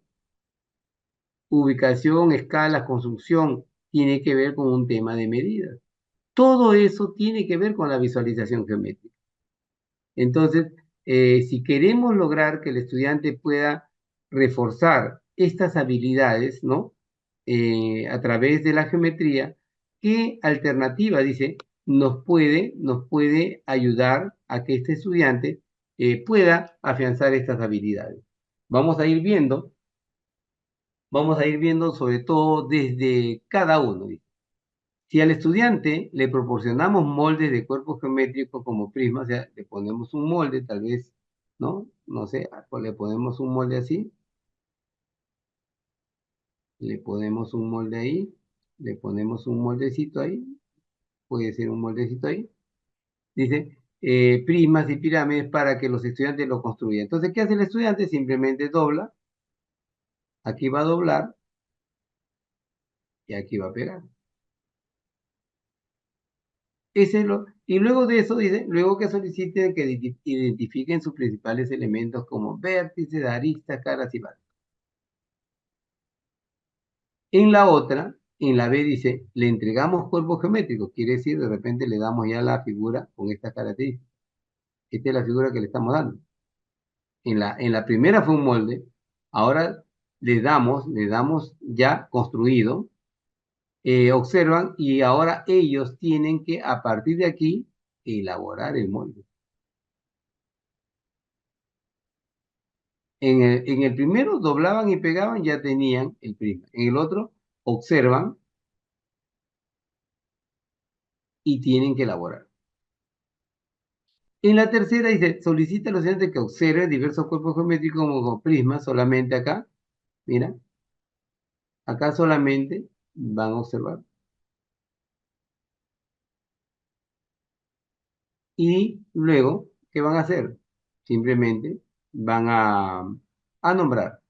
Ubicación, escalas, construcción, tiene que ver con un tema de medidas. Todo eso tiene que ver con la visualización geométrica. Entonces, si queremos lograr que el estudiante pueda reforzar estas habilidades, ¿no? a través de la geometría, ¿qué alternativa, dice, nos puede ayudar a que este estudiante pueda afianzar estas habilidades? Vamos a ir viendo, vamos a ir viendo sobre todo desde cada uno. Dice. Si al estudiante le proporcionamos moldes de cuerpos geométricos como prismas, o sea, le ponemos un molde, tal vez, ¿no? No sé, le ponemos un molde así, le ponemos un molde ahí, le ponemos un moldecito ahí, puede ser un moldecito ahí, dice, prismas y pirámides para que los estudiantes lo construyan. Entonces, ¿qué hace el estudiante? Simplemente dobla, aquí va a doblar y aquí va a pegar. Y luego de eso, dice, luego que soliciten que identifiquen sus principales elementos como vértices, aristas, caras y bases. En la otra, en la B dice, le entregamos cuerpos geométricos, quiere decir, de repente le damos ya la figura con estas características. Esta es la figura que le estamos dando. En la primera fue un molde, ahora le damos ya construido, observan, y ahora ellos tienen que, a partir de aquí, elaborar el molde. En el primero doblaban y pegaban, ya tenían el prisma. En el otro, observan y tienen que elaborar. En la tercera dice, solicita a los estudiantes que observen diversos cuerpos geométricos como prismas, solamente acá, mira, acá solamente van a observar. Y luego, ¿qué van a hacer? Simplemente van a nombrar.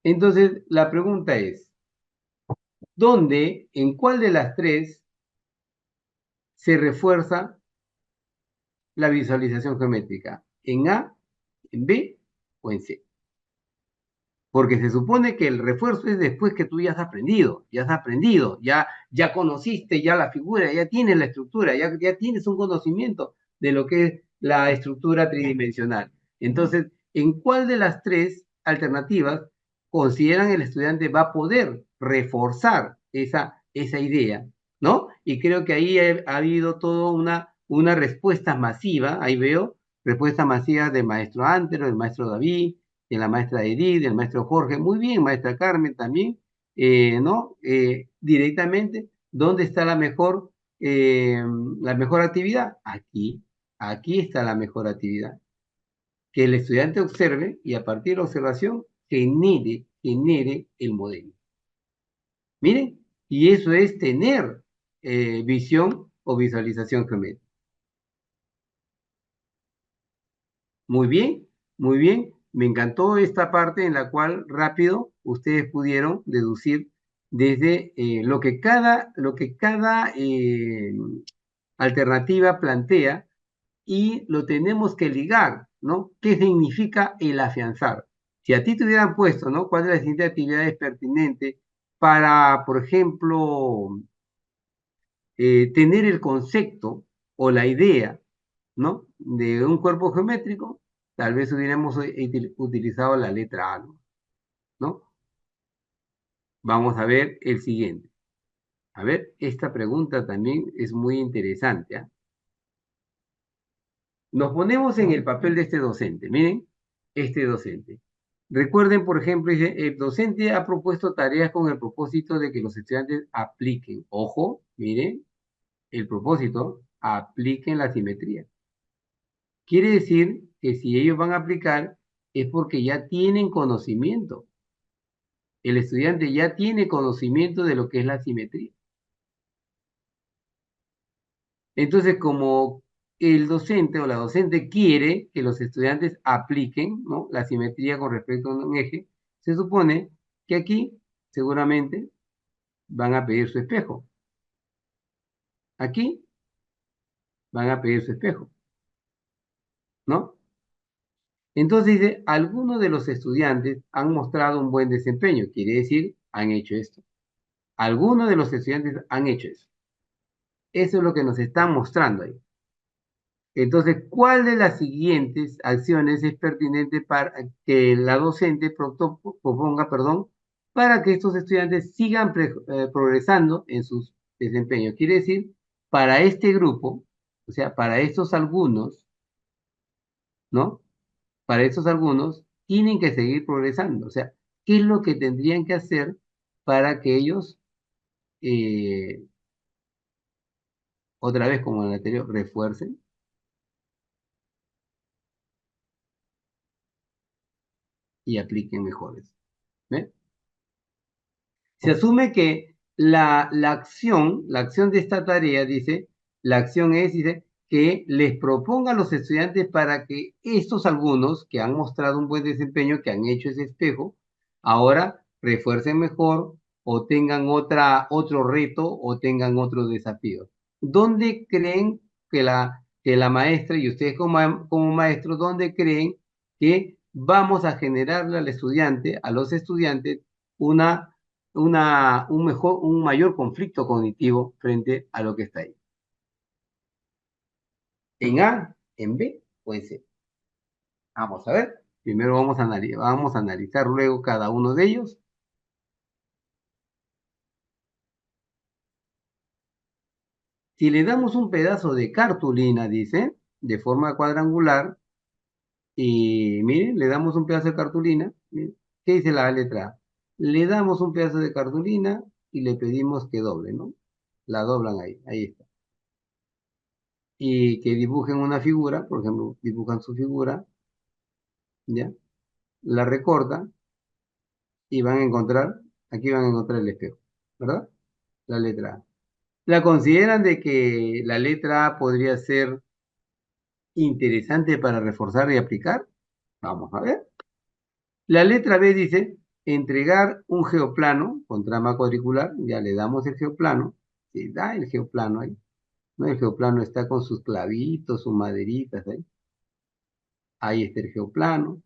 Entonces, la pregunta es, ¿dónde, en cuál de las tres se refuerza la visualización geométrica? ¿En A, en B o en C? Porque se supone que el refuerzo es después que tú ya has aprendido, ya conociste ya la figura, ya tienes la estructura, ya tienes un conocimiento de lo que es la estructura tridimensional. Entonces, ¿en cuál de las tres alternativas consideran el estudiante va a poder reforzar esa idea? ¿No? Y creo que ahí ha habido toda una respuesta masiva, ahí veo, respuesta masiva del maestro Antero, del maestro David, de la maestra Edith, del maestro Jorge, muy bien, maestra Carmen también, ¿no? Directamente, ¿dónde está la mejor actividad? Aquí está la mejor actividad. Que el estudiante observe y a partir de la observación genere el modelo. Miren, y eso es tener visión o visualización geométrica. Muy bien, muy bien. Me encantó esta parte en la cual rápido ustedes pudieron deducir desde lo que cada alternativa plantea y lo tenemos que ligar, ¿no? ¿Qué significa el afianzar? Si a ti te hubieran puesto, ¿no? ¿Cuál es la siguiente actividad es pertinente para, por ejemplo, tener el concepto o la idea, ¿no? De un cuerpo geométrico, tal vez hubiéramos utilizado la letra A, ¿no? Vamos a ver el siguiente. A ver, esta pregunta también es muy interesante, ¿ah? Nos ponemos en el papel de este docente. Miren, este docente. Recuerden, por ejemplo, dice, el docente ha propuesto tareas con el propósito de que los estudiantes apliquen. Ojo, miren, el propósito, apliquen la simetría. Quiere decir que si ellos van a aplicar es porque ya tienen conocimiento. El estudiante ya tiene conocimiento de lo que es la simetría. Entonces, como el docente o la docente quiere que los estudiantes apliquen, ¿no?, la simetría con respecto a un eje, se supone que aquí seguramente van a pedir su espejo. Aquí van a pedir su espejo, ¿no? Entonces dice, algunos de los estudiantes han mostrado un buen desempeño, quiere decir, han hecho esto. Algunos de los estudiantes han hecho eso. Eso es lo que nos están mostrando ahí. Entonces, ¿cuál de las siguientes acciones es pertinente para que la docente proponga, perdón, para que estos estudiantes sigan progresando en sus desempeños? Quiere decir, para este grupo, o sea, para estos algunos, ¿no? Para estos algunos, tienen que seguir progresando. O sea, ¿qué es lo que tendrían que hacer para que ellos, eh, otra vez como en el anterior, refuercen y apliquen mejores? ¿Ve? Se asume que la acción de esta tarea, dice, la acción es, dice, que les proponga a los estudiantes para que estos algunos que han mostrado un buen desempeño, que han hecho ese espejo, ahora refuercen mejor o tengan otro reto o tengan otro desafío. ¿Dónde creen que la maestra y ustedes como maestros, dónde creen que vamos a generarle al estudiante, a los estudiantes, un mayor conflicto cognitivo frente a lo que está ahí? ¿En A, en B o en C? Vamos a ver. Primero vamos a analizar luego cada uno de ellos. Si le damos un pedazo de cartulina, dice, de forma cuadrangular, y miren, le damos un pedazo de cartulina, miren, ¿qué dice la letra A? Le damos un pedazo de cartulina y le pedimos que doble, ¿no? La doblan ahí, ahí está. Y que dibujen una figura, por ejemplo, dibujan su figura, ¿ya? La recortan y van a encontrar, aquí van a encontrar el espejo, ¿verdad? La letra A. ¿La consideran de que la letra A podría ser interesante para reforzar y aplicar? Vamos a ver. La letra B dice, entregar un geoplano con trama cuadricular, ya le damos el geoplano, se da el geoplano ahí, ¿no? El geoplano está con sus clavitos, sus maderitas ahí. Ahí está el geoplano.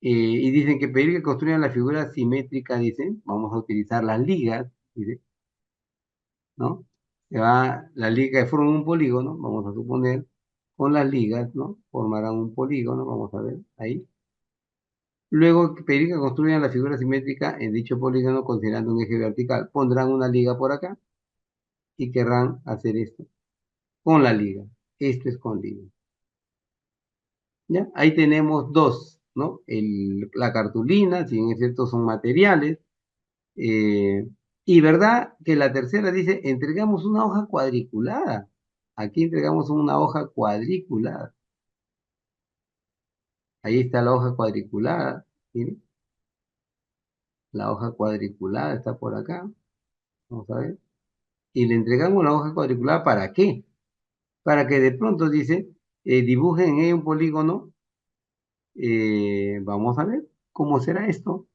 Y dicen que pedir que construyan la figura simétrica, dicen, vamos a utilizar las ligas, dice, ¿no? La liga forma un polígono, vamos a suponer, con las ligas, ¿no? Formarán un polígono, vamos a ver, ahí. Luego, pedir que construyan la figura simétrica en dicho polígono considerando un eje vertical. Pondrán una liga por acá y querrán hacer esto con la liga. Esto es con liga. ¿Ya? Ahí tenemos dos, ¿no? La cartulina, si bien es cierto, son materiales. Y verdad que la tercera dice, entregamos una hoja cuadriculada. Aquí entregamos una hoja cuadriculada. Ahí está la hoja cuadriculada. ¿Sí? La hoja cuadriculada está por acá. Vamos a ver. Y le entregamos la hoja cuadriculada, ¿para qué? Para que de pronto dice, dibujen en ella un polígono. Vamos a ver cómo será esto.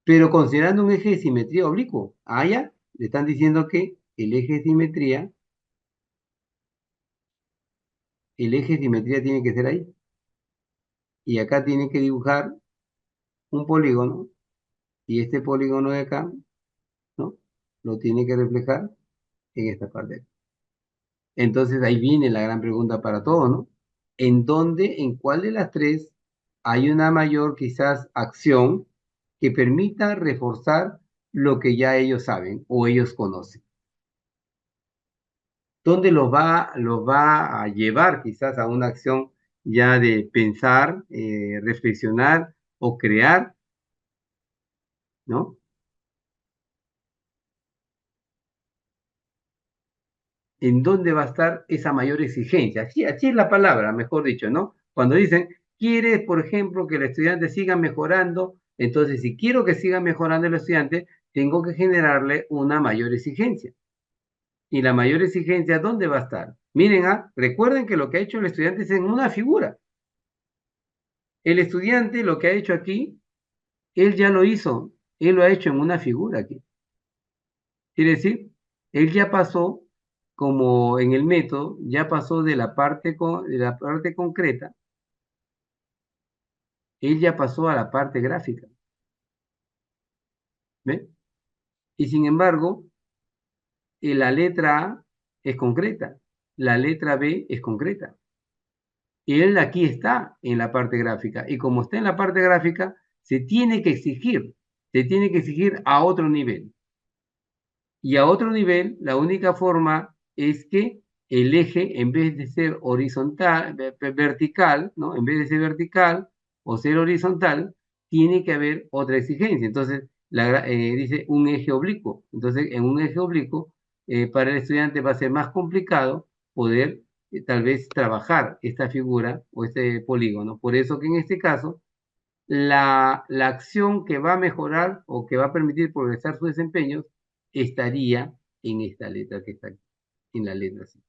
Pero considerando un eje de simetría oblicuo. Allá le están diciendo que el eje de simetría tiene que ser ahí. Y acá tiene que dibujar un polígono. Y este polígono de acá, ¿no? Lo tiene que reflejar en esta parte. Entonces ahí viene la gran pregunta para todos, ¿no? En cuál de las tres hay una mayor quizás acción que permita reforzar lo que ya ellos saben o ellos conocen? ¿Dónde los va a llevar quizás a una acción ya de pensar, reflexionar o crear, ¿no? ¿En dónde va a estar esa mayor exigencia? Así es la palabra, mejor dicho, ¿no? Cuando dicen, quieres, por ejemplo, que el estudiante siga mejorando, entonces si quiero que siga mejorando el estudiante, tengo que generarle una mayor exigencia. Y la mayor exigencia, ¿dónde va a estar? Miren, recuerden que lo que ha hecho el estudiante es en una figura. El estudiante lo que ha hecho aquí, él ya lo hizo, él lo ha hecho en una figura aquí. Quiere decir, él ya pasó, como en el método, ya pasó de la parte concreta, él ya pasó a la parte gráfica. ¿Ve? Y sin embargo, la letra A es concreta, la letra B es concreta. Y él aquí está en la parte gráfica. Y como está en la parte gráfica, se tiene que exigir a otro nivel. Y a otro nivel, la única forma es que el eje, en vez de ser horizontal, vertical, ¿no? En vez de ser vertical o ser horizontal, tiene que haber otra exigencia. Entonces, dice un eje oblicuo. Entonces, en un eje oblicuo, para el estudiante va a ser más complicado poder tal vez trabajar esta figura o este polígono. Por eso que en este caso, la acción que va a mejorar o que va a permitir progresar su desempeño estaría en esta letra que está aquí, en la letra C.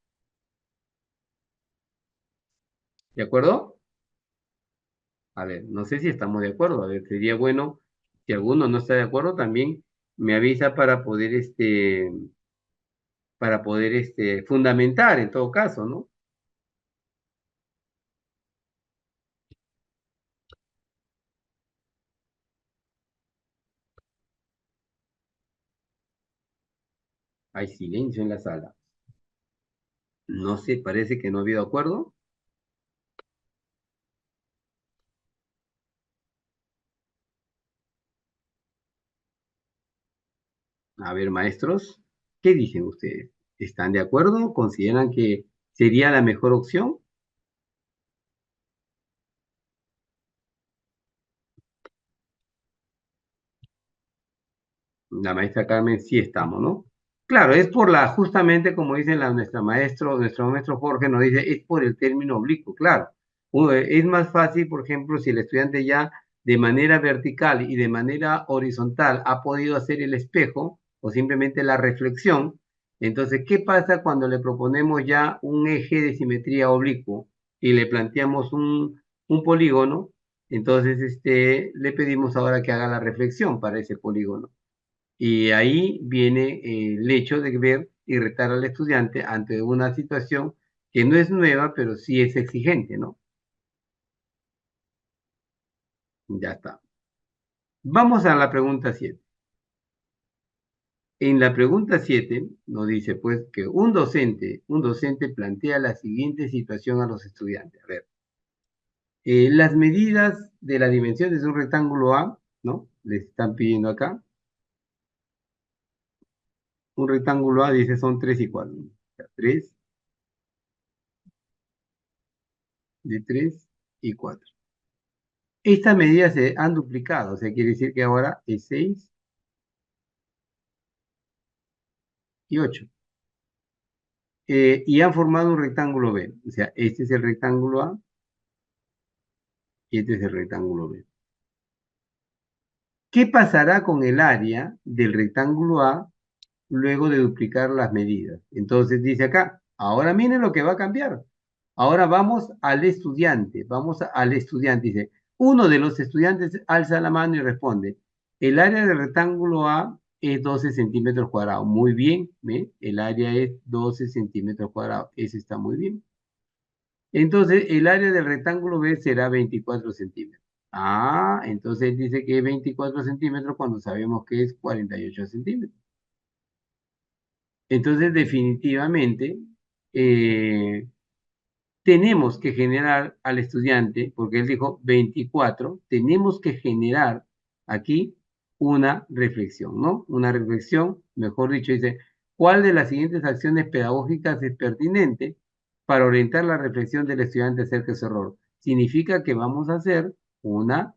¿De acuerdo? A ver, no sé si estamos de acuerdo. A ver, sería bueno, si alguno no está de acuerdo, también me avisa para poder fundamentar en todo caso, ¿no? Hay silencio en la sala. No sé, parece que no ha habido acuerdo. A ver, maestros, ¿qué dicen ustedes? ¿Están de acuerdo? ¿Consideran que sería la mejor opción? La maestra Carmen, sí estamos, ¿no? Claro, es por justamente como dice nuestro maestro Jorge nos dice, es por el término oblicuo, claro. Es más fácil, por ejemplo, si el estudiante ya de manera vertical y de manera horizontal ha podido hacer el espejo o simplemente la reflexión, entonces, ¿qué pasa cuando le proponemos ya un eje de simetría oblicuo y le planteamos un polígono? Entonces, le pedimos ahora que haga la reflexión para ese polígono. Y ahí viene el hecho de ver y retar al estudiante ante una situación que no es nueva, pero sí es exigente, ¿no? Ya está. Vamos a la pregunta 7. En la pregunta 7 nos dice pues que un docente plantea la siguiente situación a los estudiantes. A ver, las medidas de las dimensiones de un rectángulo A, ¿no? Les están pidiendo acá. Un rectángulo A dice son 3 y 4. 3 de 3 y 4. Estas medidas se han duplicado, o sea, quiere decir que ahora es 6 y 8. Y han formado un rectángulo B. O sea, este es el rectángulo A y este es el rectángulo B. ¿Qué pasará con el área del rectángulo A luego de duplicar las medidas? Entonces dice acá, ahora miren lo que va a cambiar. Ahora vamos al estudiante. Dice, uno de los estudiantes alza la mano y responde, el área del rectángulo A es 12 centímetros cuadrados. Muy bien, ¿ve? El área es 12 centímetros cuadrados. Ese está muy bien. Entonces, el área del rectángulo B será 24 centímetros. Ah, entonces dice que es 24 centímetros cuando sabemos que es 48 centímetros. Entonces, definitivamente, eh, tenemos que generar al estudiante, porque él dijo 24, tenemos que generar aquí una reflexión, ¿no? Una reflexión, mejor dicho, dice, ¿cuál de las siguientes acciones pedagógicas es pertinente para orientar la reflexión del estudiante acerca de su error? Significa que vamos a hacer una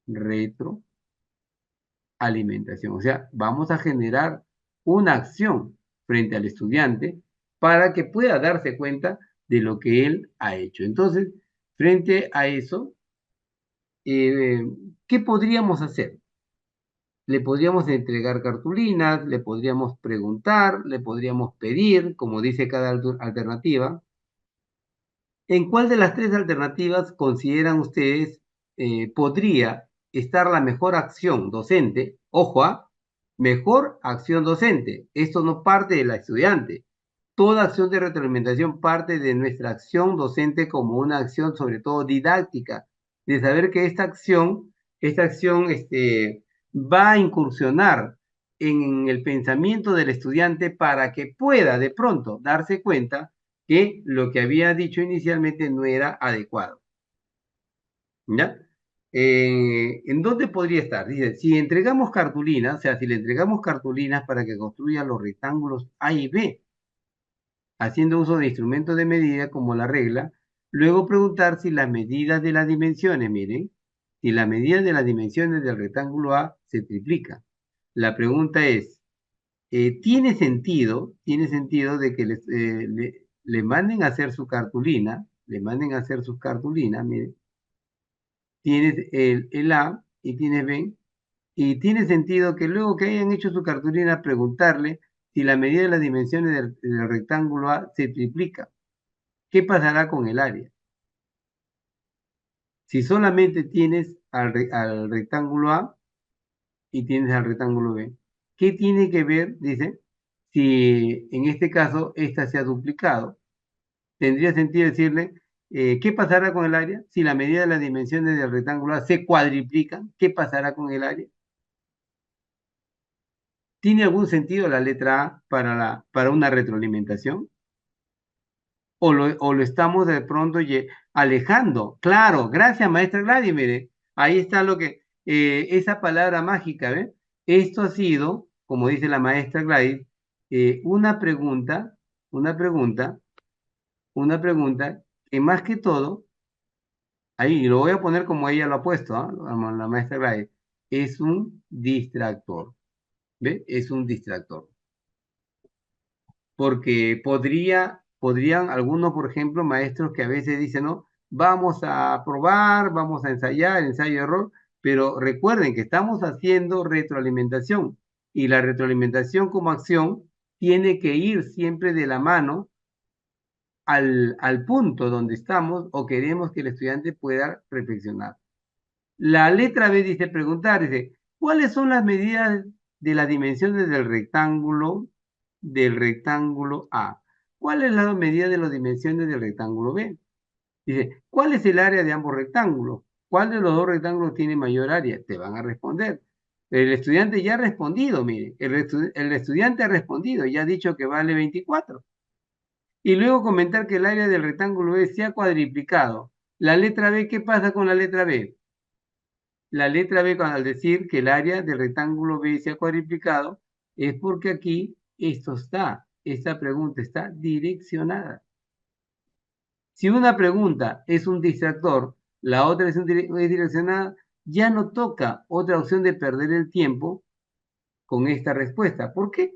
retroalimentación, o sea, vamos a generar una acción frente al estudiante para que pueda darse cuenta de lo que él ha hecho. Entonces, frente a eso, eh, ¿qué podríamos hacer? Le podríamos entregar cartulinas, le podríamos preguntar, le podríamos pedir, como dice cada alternativa. ¿En cuál de las tres alternativas consideran ustedes podría estar la mejor acción docente? Ojo, mejor acción docente. Esto no parte de la estudiante. Toda acción de retroalimentación parte de nuestra acción docente como una acción sobre todo didáctica, de saber que esta acción va a incursionar en el pensamiento del estudiante para que pueda de pronto darse cuenta que lo que había dicho inicialmente no era adecuado. ¿Ya? ¿En dónde podría estar? Dice, si entregamos cartulinas, o sea, si le entregamos cartulinas para que construya los rectángulos A y B, haciendo uso de instrumentos de medida como la regla, luego preguntar si las medidas de las dimensiones, miren, si las medidas de las dimensiones del rectángulo A se triplican. La pregunta es, ¿tiene sentido de que le manden a hacer su cartulina, le manden a hacer sus cartulinas, miren, tienes el A y tienes B, y tiene sentido que luego que hayan hecho su cartulina preguntarle si la medida de las dimensiones del rectángulo A se triplica. ¿Qué pasará con el área? Si solamente tienes al rectángulo A y tienes al rectángulo B, ¿qué tiene que ver, dice, si en este caso esta se ha duplicado? Tendría sentido decirle, ¿qué pasará con el área? Si la medida de las dimensiones del rectángulo A se cuadriplican, ¿qué pasará con el área? ¿Tiene algún sentido la letra A para una retroalimentación? ¿O lo estamos de pronto alejando? Claro, gracias, maestra Gladys, mire, ahí está esa palabra mágica, ¿ve? Esto ha sido, como dice la maestra Gladys, una pregunta, una pregunta, una pregunta que más que todo, ahí lo voy a poner como ella lo ha puesto, ¿ah? La maestra Gladys, es un distractor, ¿ve? Es un distractor. Porque podrían algunos, por ejemplo, maestros que a veces dicen, no, vamos a probar, vamos a ensayar, ensayo-error, pero recuerden que estamos haciendo retroalimentación y la retroalimentación como acción tiene que ir siempre de la mano al punto donde estamos o queremos que el estudiante pueda reflexionar. La letra B dice preguntar, dice, ¿cuáles son las medidas de las dimensiones del rectángulo A? ¿Cuál es la medida de las dimensiones del rectángulo B? Dice, ¿cuál es el área de ambos rectángulos? ¿Cuál de los dos rectángulos tiene mayor área? Te van a responder. El estudiante ya ha respondido, mire, el estudiante ha respondido, ya ha dicho que vale 24. Y luego comentar que el área del rectángulo B se ha cuadriplicado. La letra B, ¿qué pasa con la letra B? La letra B, al decir que el área del rectángulo B se ha cuadriplicado, es porque aquí esta pregunta está direccionada. Si una pregunta es un distractor, la otra es direccionada, ya no toca otra opción de perder el tiempo con esta respuesta. ¿Por qué?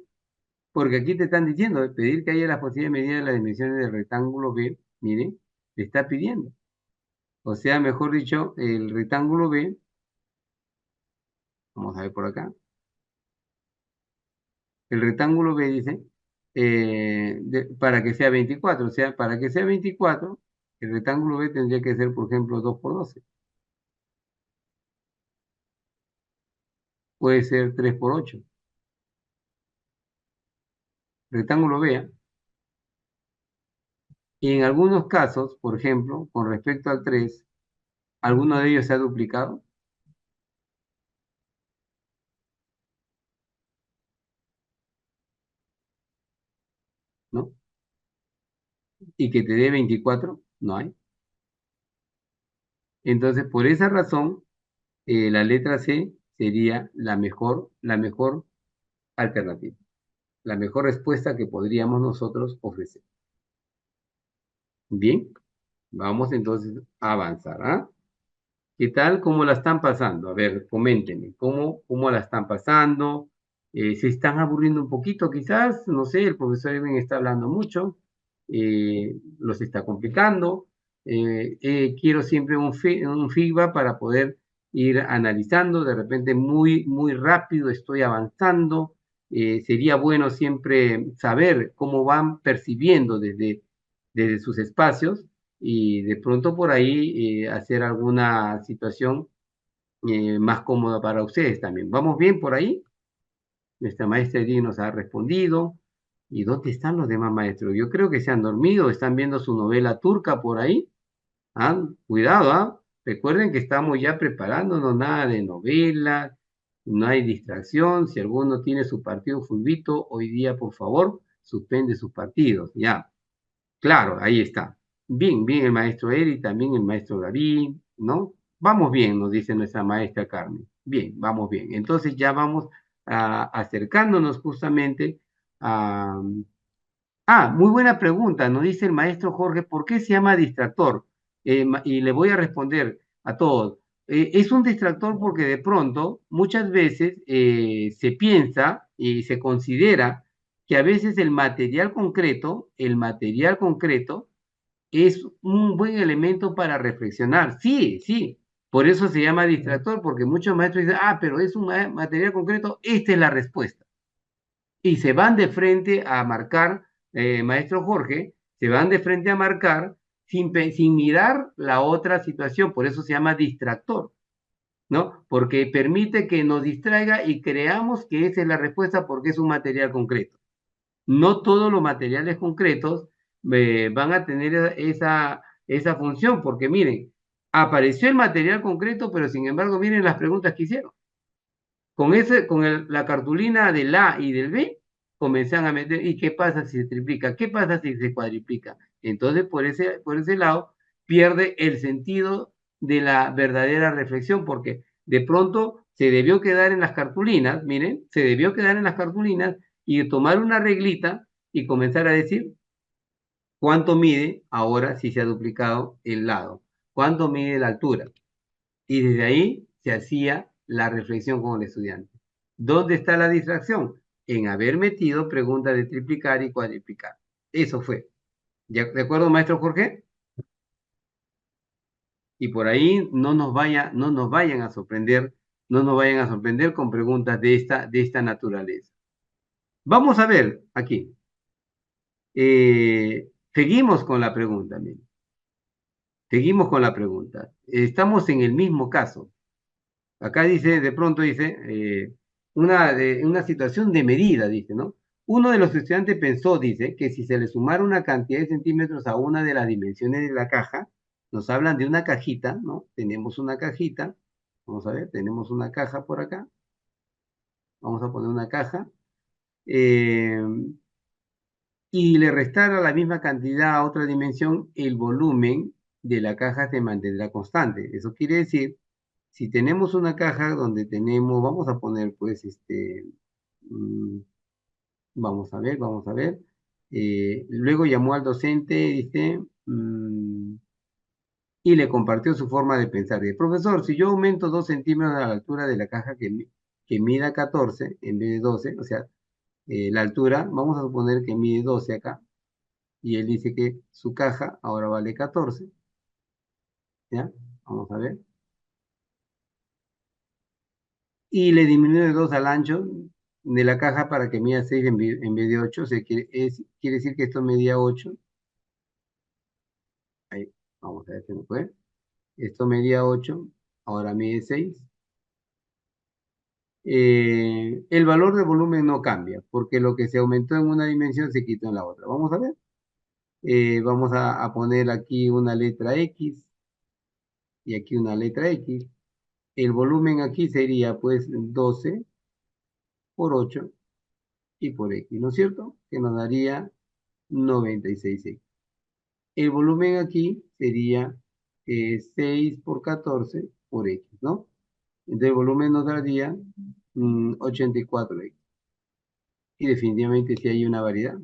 Porque aquí te están diciendo, pedir que haya la posible medida de las dimensiones del rectángulo B, miren, te está pidiendo. O sea, mejor dicho, el rectángulo B, vamos a ver por acá, el rectángulo B dice, para que sea 24, o sea, para que sea 24, el rectángulo B tendría que ser, por ejemplo, 2 por 12. Puede ser 3 por 8. Rectángulo B, ¿ah? Y en algunos casos, por ejemplo, con respecto al 3, ¿alguno de ellos se ha duplicado? ¿No? Y que te dé 24, no hay. Entonces, por esa razón, la letra C sería la mejor alternativa, la mejor respuesta que podríamos nosotros ofrecer. Bien, vamos entonces a avanzar, ¿ah? ¿Qué tal? ¿Cómo la están pasando? A ver, coméntenme, ¿cómo la están pasando? ¿Se están aburriendo un poquito quizás? No sé, el profesor Edwin está hablando mucho, los está complicando. Quiero siempre un feedback para poder ir analizando, de repente muy, muy rápido estoy avanzando. Sería bueno siempre saber cómo van percibiendo desde sus espacios y de pronto por ahí hacer alguna situación más cómoda para ustedes también. ¿Vamos bien por ahí? Nuestra maestra Edith nos ha respondido. ¿Y dónde están los demás maestros? Yo creo que se han dormido, están viendo su novela turca por ahí. Ah, cuidado, ¿ah? Recuerden que estamos ya preparándonos, nada de novela, No hay distracción. Si alguno tiene su partido fulbito, hoy día, por favor, suspende sus partidos. Ya, claro, ahí está. Bien, bien el maestro Eri, también el maestro David, ¿no? Vamos bien, nos dice nuestra maestra Carmen. Bien, vamos bien. Entonces ya vamos acercándonos justamente a... Ah, muy buena pregunta, nos dice el maestro Jorge, ¿por qué se llama distractor? Y le voy a responder a todos. Es un distractor porque de pronto, muchas veces se piensa y se considera que a veces el material concreto es un buen elemento para reflexionar. Sí, sí, por eso se llama distractor, porque muchos maestros dicen, ah, pero es un material concreto, esta es la respuesta. Y se van de frente a marcar, maestro Jorge, se van de frente a marcar sin mirar la otra situación, por eso se llama distractor, ¿no? Porque permite que nos distraiga y creamos que esa es la respuesta porque es un material concreto. No todos los materiales concretos van a tener esa función, porque miren, apareció el material concreto, pero sin embargo, miren las preguntas que hicieron. La cartulina del A y del B, comenzaron a meter, ¿y qué pasa si se triplica? ¿Qué pasa si se cuadriplica? Entonces, por ese lado, pierde el sentido de la verdadera reflexión, porque de pronto se debió quedar en las cartulinas, miren, se debió quedar en las cartulinas y tomar una reglita y comenzar a decir cuánto mide ahora si se ha duplicado el lado, cuánto mide la altura. Y desde ahí se hacía la reflexión con el estudiante. ¿Dónde está la distracción? En haber metido preguntas de triplicar y cuadriplicar. Eso fue. ¿De acuerdo, maestro Jorge? Y por ahí no nos vayan a sorprender, no nos vayan a sorprender con preguntas de esta naturaleza. Vamos a ver aquí. Seguimos con la pregunta, miren. Seguimos con la pregunta. Estamos en el mismo caso. Acá dice, de pronto dice, una situación de medida, dice, ¿no? Uno de los estudiantes pensó, dice, que si se le sumara una cantidad de centímetros a una de las dimensiones de la caja, nos hablan de una cajita, ¿no? Tenemos una cajita, vamos a ver, tenemos una caja por acá, vamos a poner una caja, eh, y le restara la misma cantidad a otra dimensión, el volumen de la caja se mantendrá constante. Eso quiere decir, si tenemos una caja donde tenemos, vamos a poner pues mm, vamos a ver, luego llamó al docente, dice, y le compartió su forma de pensar. Dice, profesor, si yo aumento 2 centímetros a la altura de la caja que mida 14 en vez de 12, o sea, la altura, vamos a suponer que mide 12 acá, y él dice que su caja ahora vale 14, ¿ya? Vamos a ver. Y le disminuye 2 al ancho de la caja para que mida 6 en vez de 8, o sea, quiere decir que esto medía 8. Ahí, vamos a ver qué me fue. Esto medía 8, ahora mide 6. El valor de volumen no cambia, porque lo que se aumentó en una dimensión se quitó en la otra. Vamos a ver. Vamos a poner aquí una letra X y aquí una letra X. El volumen aquí sería pues 12 por 8 y por X, ¿no es cierto? Que nos daría 96X. El volumen aquí sería 6 por 14 por X, ¿no? Entonces el volumen nos daría 84X. Y definitivamente sí hay una variedad.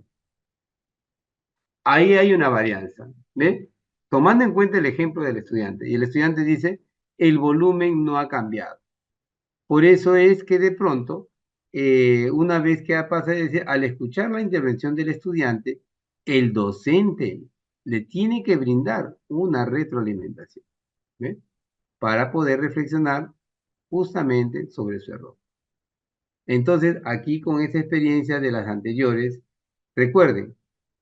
Ahí hay una varianza, ¿ves? Tomando en cuenta el ejemplo del estudiante. Y el estudiante dice, el volumen no ha cambiado. Por eso es que de pronto, una vez que ha pasado, al escuchar la intervención del estudiante, el docente le tiene que brindar una retroalimentación, ¿ves? Para poder reflexionar justamente sobre su error. Entonces, aquí con esa experiencia de las anteriores, recuerden,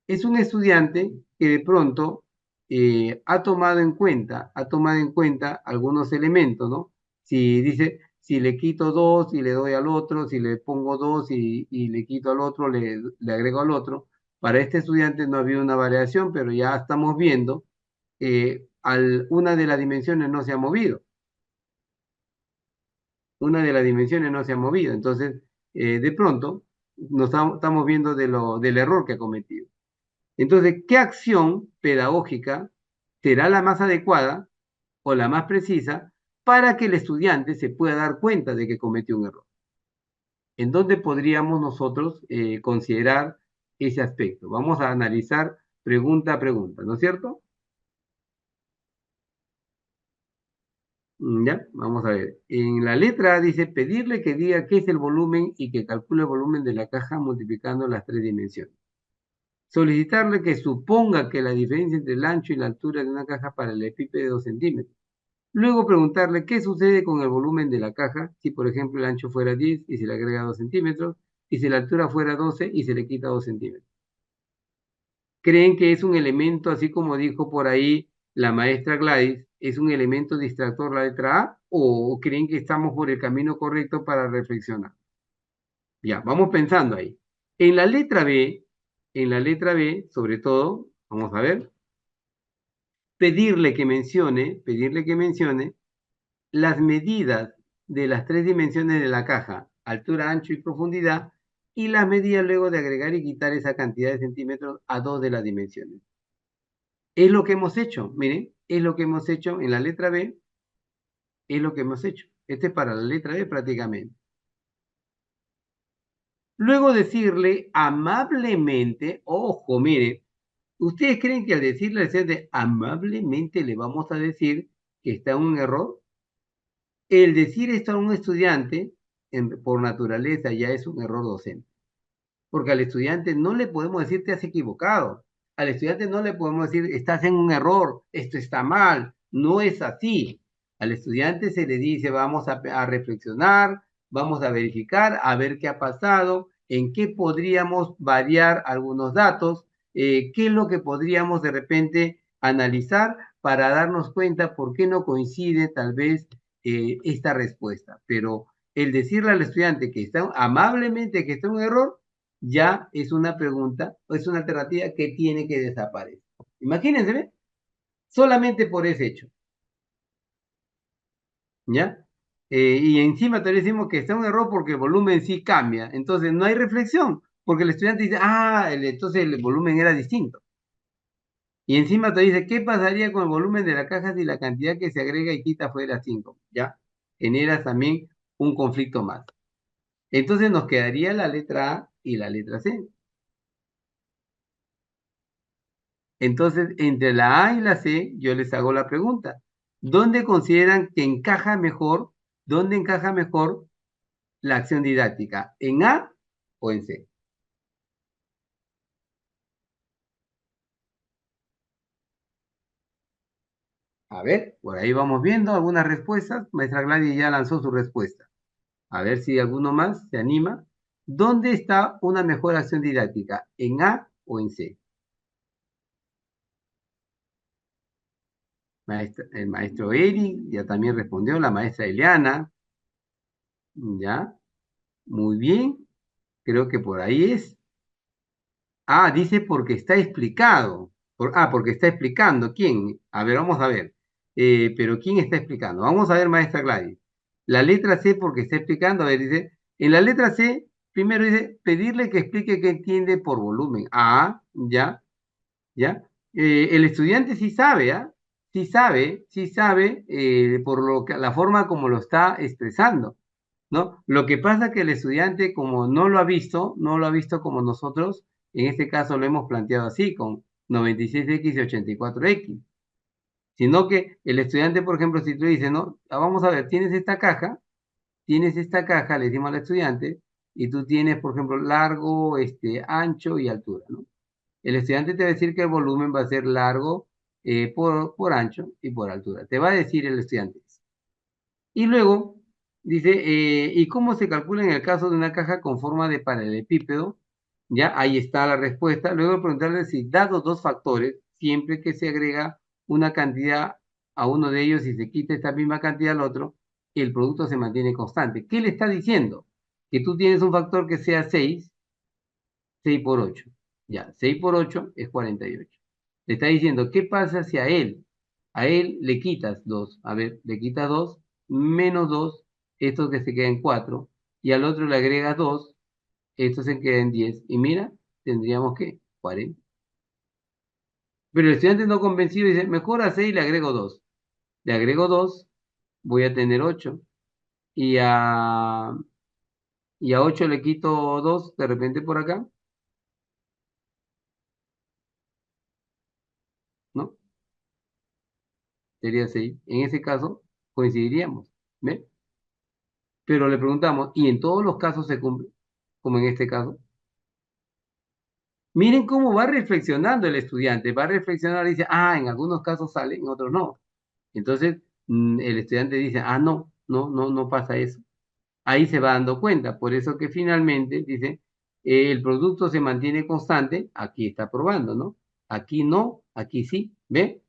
es un estudiante que de pronto ha tomado en cuenta algunos elementos, ¿no? Si dice, si le quito 2 y le doy al otro, si le pongo 2 y le quito al otro, le agrego al otro. Para este estudiante no había una variación, pero ya estamos viendo una de las dimensiones no se ha movido. una de las dimensiones no se ha movido. Entonces, de pronto, estamos viendo del error que ha cometido. Entonces, ¿qué acción pedagógica será la más adecuada o la más precisa para que el estudiante se pueda dar cuenta de que cometió un error? ¿En dónde podríamos nosotros considerar ese aspecto? Vamos a analizar pregunta a pregunta, ¿no es cierto? Ya, vamos a ver. En la letra A dice pedirle que diga qué es el volumen y que calcule el volumen de la caja multiplicando las tres dimensiones. Solicitarle que suponga que la diferencia entre el ancho y la altura de una caja para el epípedo de 2 centímetros. Luego preguntarle qué sucede con el volumen de la caja si, por ejemplo, el ancho fuera 10 y se le agrega 2 centímetros, y si la altura fuera 12 y se le quita 2 centímetros. ¿Creen que es un elemento, así como dijo por ahí la maestra Gladys, es un elemento distractor la letra A, o creen que estamos por el camino correcto para reflexionar? Ya, vamos pensando ahí. En la letra B, sobre todo, vamos a ver, pedirle que mencione las medidas de las tres dimensiones de la caja, altura, ancho y profundidad, y las medidas luego de agregar y quitar esa cantidad de centímetros a dos de las dimensiones. Es lo que hemos hecho, miren, es lo que hemos hecho en la letra B, es lo que hemos hecho. Este es para la letra B prácticamente. Luego decirle amablemente, ojo, mire, ¿ustedes creen que al decirle amablemente le vamos a decir que está en un error? El decir esto a un estudiante, por naturaleza, ya es un error docente. Porque al estudiante no le podemos decir te has equivocado. Al estudiante no le podemos decir estás en un error, esto está mal. No es así. Al estudiante se le dice vamos a reflexionar, vamos a verificar, a ver qué ha pasado, en qué podríamos variar algunos datos, qué es lo que podríamos de repente analizar para darnos cuenta por qué no coincide tal vez esta respuesta. Pero el decirle al estudiante que está amablemente que está en un error, ya es una pregunta, o es una alternativa que tiene que desaparecer. Imagínense, ¿ve? Solamente por ese hecho, ¿ya? Y encima te decimos que está un error porque el volumen sí cambia, entonces no hay reflexión, porque el estudiante dice, entonces el volumen era distinto. Y encima te dice, ¿qué pasaría con el volumen de la caja si la cantidad que se agrega y quita fuera 5? ¿Ya? Generas también un conflicto más. Entonces nos quedaría la letra A y la letra C. Entonces, entre la A y la C, yo les hago la pregunta. ¿Dónde consideran que dónde encaja mejor la acción didáctica? ¿En A o en C? A ver, por ahí vamos viendo algunas respuestas. Maestra Gladys ya lanzó su respuesta. A ver si alguno más se anima. ¿Dónde está una mejor acción didáctica? ¿En A o en C? El maestro Eric ya también respondió, la maestra Eliana, ya, muy bien, creo que por ahí es. Dice porque está explicado. Porque está explicando. ¿Quién? A ver, vamos a ver. Pero ¿quién está explicando? Vamos a ver, maestra Gladys. La letra C porque está explicando. A ver, dice, en la letra C, primero dice, pedirle que explique qué entiende por volumen. Ya, ya. El estudiante sí sabe, ¿ah? Sí sabe, por la forma como lo está expresando, ¿no? Lo que pasa es que el estudiante, como no lo ha visto como nosotros, en este caso lo hemos planteado así, con 96X y 84X, sino que el estudiante, por ejemplo, si tú dices, no, vamos a ver, tienes esta caja, le decimos al estudiante, y tú tienes, por ejemplo, largo, ancho y altura, ¿no? El estudiante te va a decir que el volumen va a ser largo por ancho y por altura. Te va a decir el estudiante. Y luego dice, ¿y cómo se calcula en el caso de una caja con forma de paralelepípedo? Ya, ahí está la respuesta. Luego preguntarle si, dados dos factores, siempre que se agrega una cantidad a uno de ellos y se quita esta misma cantidad al otro, el producto se mantiene constante. ¿Qué le está diciendo? Que tú tienes un factor que sea 6 por 8. Ya, 6 por 8 es 48. Le está diciendo, ¿qué pasa si a él le quitas 2? A ver, le quitas 2 menos 2 esto que se queda en 4, y al otro le agregas 2, esto se queda en 10, y mira, tendríamos que 40. Pero el estudiante no convencido dice, mejor a 6 le agrego 2. Le agrego 2, voy a tener 8, y a 8 le quito 2 de repente por acá, ¿no? Sería 6. En ese caso, coincidiríamos, ¿ves? Pero le preguntamos, ¿y en todos los casos se cumple? Como en este caso. Miren cómo va reflexionando el estudiante, va a reflexionar y dice, en algunos casos sale, en otros no. Entonces, el estudiante dice, no, no, no, no pasa eso. Ahí se va dando cuenta, por eso que finalmente dice, el producto se mantiene constante, aquí está probando, ¿no? Aquí no, aquí sí, ¿ve?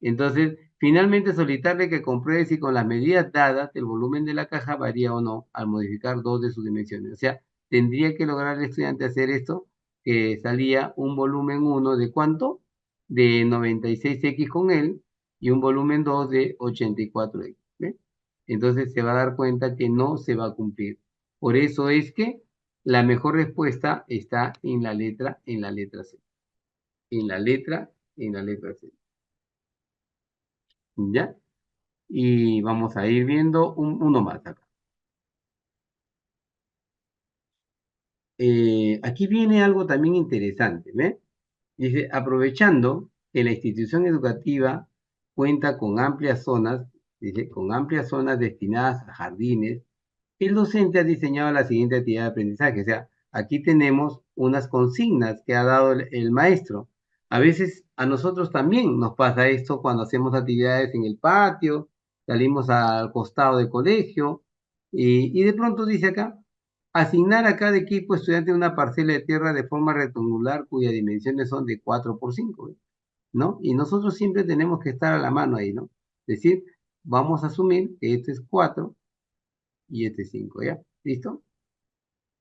Entonces, finalmente solicitarle que compruebe si con las medidas dadas el volumen de la caja varía o no al modificar dos de sus dimensiones. O sea, tendría que lograr el estudiante hacer esto, que salía un volumen uno de ¿cuánto? De 96x con él y un volumen 2 de 84x. ¿Ve? Entonces se va a dar cuenta que no se va a cumplir. Por eso es que la mejor respuesta está en la letra C. En la letra C. ¿Ya? Y vamos a ir viendo uno más acá. Aquí viene algo también interesante, ¿ve? Dice, aprovechando que la institución educativa cuenta con amplias zonas, dice, con amplias zonas destinadas a jardines, el docente ha diseñado la siguiente actividad de aprendizaje. O sea, aquí tenemos unas consignas que ha dado el maestro. A veces a nosotros también nos pasa esto cuando hacemos actividades en el patio, salimos al costado del colegio y de pronto dice acá, asignar a cada equipo estudiante una parcela de tierra de forma rectangular cuyas dimensiones son de 4 por 5, ¿no? Y nosotros siempre tenemos que estar a la mano ahí, ¿no? Es decir, vamos a asumir que este es 4 y este es 5, ¿ya? ¿Listo?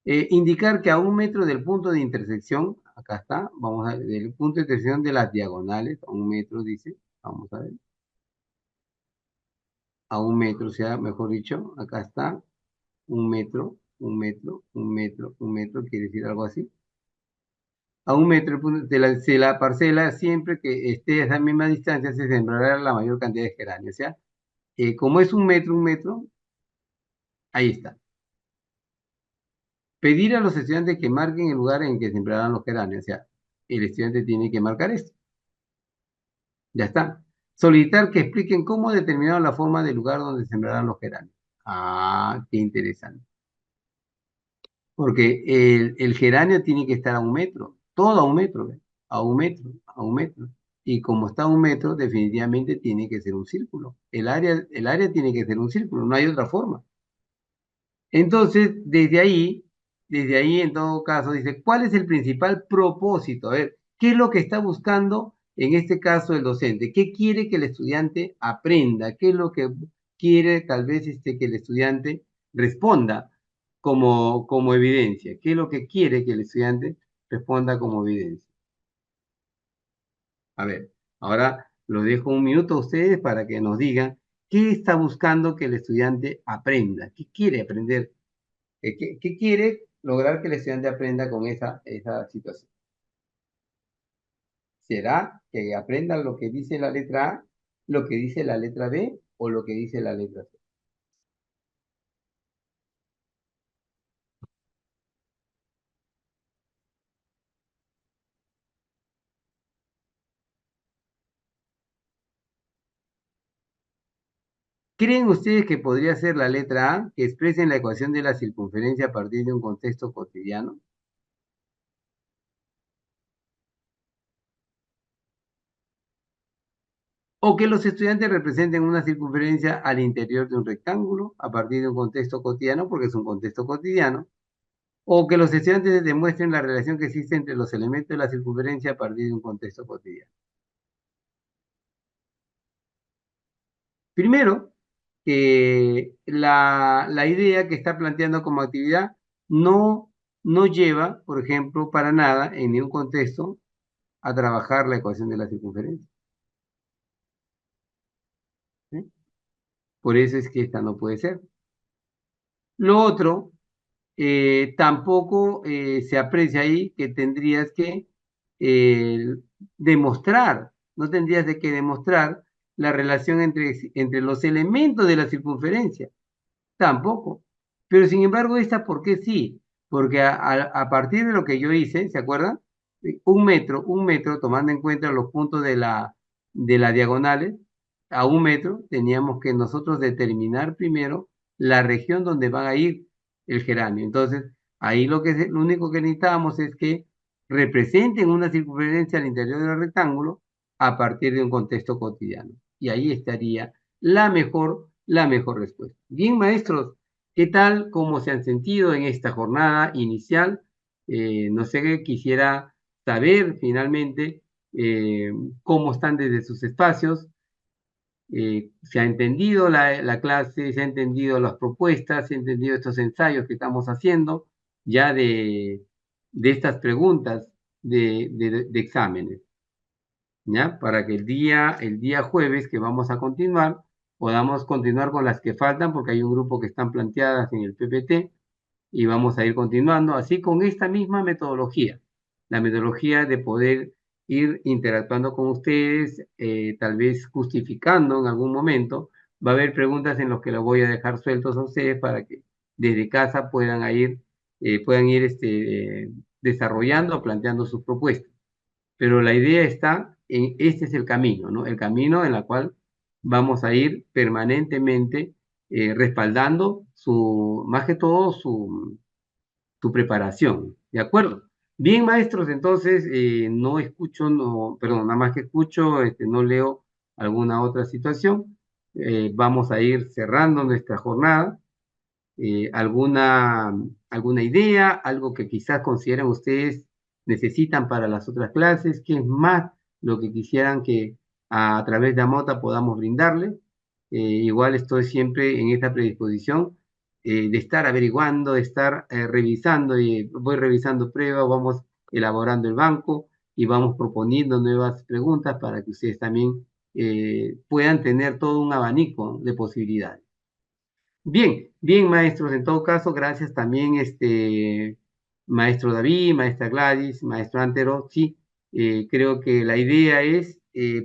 Indicar que a 1 metro del punto de intersección, acá está, vamos a ver, del punto de intersección de las diagonales, a 1 metro dice, vamos a ver, a 1 metro, o sea, mejor dicho, acá está, 1 metro, 1 metro, 1 metro, 1 metro, quiere decir algo así. A 1 metro de la parcela, siempre que esté a esa misma distancia, se sembrará la mayor cantidad de geranios. O sea, como es 1 metro, ahí está. Pedir a los estudiantes que marquen el lugar en que sembrarán los geranios. O sea, el estudiante tiene que marcar esto. Ya está. Solicitar que expliquen cómo determinaron la forma del lugar donde sembrarán los geranios. Qué interesante. Porque el geranio tiene que estar a 1 metro, todo a 1 metro, ¿ve? A 1 metro, a 1 metro. Y como está a 1 metro, definitivamente tiene que ser un círculo. El área tiene que ser un círculo, no hay otra forma. Entonces, desde ahí, en todo caso, dice, ¿cuál es el principal propósito? A ver, ¿qué es lo que está buscando en este caso el docente? ¿Qué quiere que el estudiante aprenda? ¿Qué es lo que quiere tal vez que el estudiante responda como evidencia? ¿Qué es lo que quiere que el estudiante responda como evidencia? A ver, ahora los dejo un minuto a ustedes para que nos digan qué está buscando que el estudiante aprenda, qué quiere aprender. ¿Qué quiere lograr que el estudiante aprenda con esa situación? ¿Será que aprenda lo que dice la letra A, lo que dice la letra B o lo que dice la letra C? ¿Creen ustedes que podría ser la letra A, que expresen la ecuación de la circunferencia a partir de un contexto cotidiano? ¿O que los estudiantes representen una circunferencia al interior de un rectángulo a partir de un contexto cotidiano, porque es un contexto cotidiano? ¿O que los estudiantes demuestren la relación que existe entre los elementos de la circunferencia a partir de un contexto cotidiano? Primero, que la idea que está planteando como actividad no lleva, por ejemplo, para nada, en ningún contexto, a trabajar la ecuación de la circunferencia. ¿Sí? Por eso es que esta no puede ser. Lo otro, tampoco se aprecia ahí que tendrías que eh, demostrar, no tendrías de que demostrar la relación entre los elementos de la circunferencia, tampoco. Pero sin embargo, esta, ¿por qué sí? Porque a partir de lo que yo hice, ¿se acuerdan? Un metro, tomando en cuenta los puntos de la diagonales, a un metro teníamos que nosotros determinar primero la región donde va a ir el geranio. Entonces, ahí lo único que necesitábamos es que representen una circunferencia al interior del rectángulo a partir de un contexto cotidiano. Y ahí estaría la mejor respuesta. Bien, maestros, ¿qué tal? ¿Cómo se han sentido en esta jornada inicial? No sé, quisiera saber finalmente eh, cómo están desde sus espacios, se ha entendido la clase, se ha entendido las propuestas, se ha entendido estos ensayos que estamos haciendo ya de estas preguntas de exámenes. ¿Ya? Para que el día jueves que vamos a continuar, podamos continuar con las que faltan, porque hay un grupo que están planteadas en el PPT y vamos a ir continuando, así con esta misma metodología, la metodología de poder ir interactuando con ustedes, tal vez justificando en algún momento. Va a haber preguntas en las que los voy a dejar sueltos a ustedes para que desde casa puedan ir desarrollando, planteando sus propuestas, pero la idea está en, este es el camino, ¿no? El camino en el cual vamos a ir permanentemente respaldando más que todo su preparación, ¿de acuerdo? Bien, maestros, entonces no escucho, no, perdón, nada más que escucho, no leo alguna otra situación. Vamos a ir cerrando nuestra jornada. Alguna idea, algo que quizás consideren ustedes necesitan para las otras clases, qué es más lo que quisieran que a través de Amota podamos brindarles. Igual estoy siempre en esta predisposición de estar averiguando, de estar revisando, y voy revisando pruebas, vamos elaborando el banco y vamos proponiendo nuevas preguntas para que ustedes también puedan tener todo un abanico de posibilidades. Bien, bien, maestros, en todo caso, gracias también, maestro David, maestra Gladys, maestro Antero, sí, creo que la idea es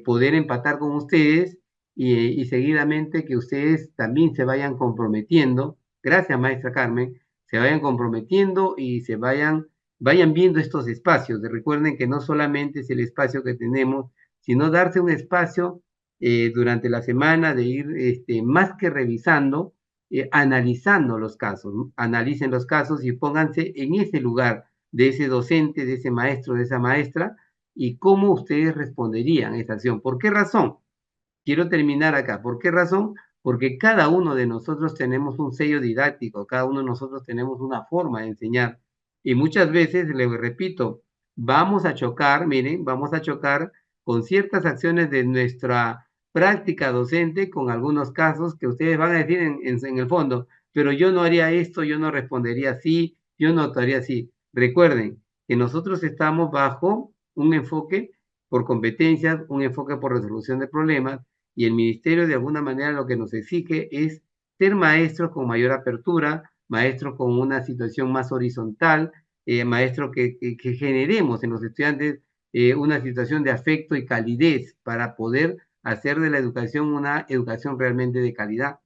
poder empatar con ustedes y seguidamente que ustedes también se vayan comprometiendo, gracias, maestra Carmen, se vayan comprometiendo y vayan viendo estos espacios. Recuerden que no solamente es el espacio que tenemos, sino darse un espacio durante la semana de ir más que revisando, analizando los casos, ¿no? Analicen los casos y pónganse en ese lugar de ese docente, de ese maestro, de esa maestra, y cómo ustedes responderían a esa acción. ¿Por qué razón? Quiero terminar acá. ¿Por qué razón? Porque cada uno de nosotros tenemos un sello didáctico, cada uno de nosotros tenemos una forma de enseñar. Y muchas veces, le repito, vamos a chocar, miren, vamos a chocar con ciertas acciones de nuestra práctica docente, con algunos casos que ustedes van a decir en el fondo, pero yo no haría esto, yo no respondería así, yo no actuaría así. Recuerden que nosotros estamos bajo un enfoque por competencias, un enfoque por resolución de problemas, y el ministerio de alguna manera lo que nos exige es ser maestros con mayor apertura, maestros con una situación más horizontal, maestros que generemos en los estudiantes una situación de afecto y calidez para poder hacer de la educación una educación realmente de calidad.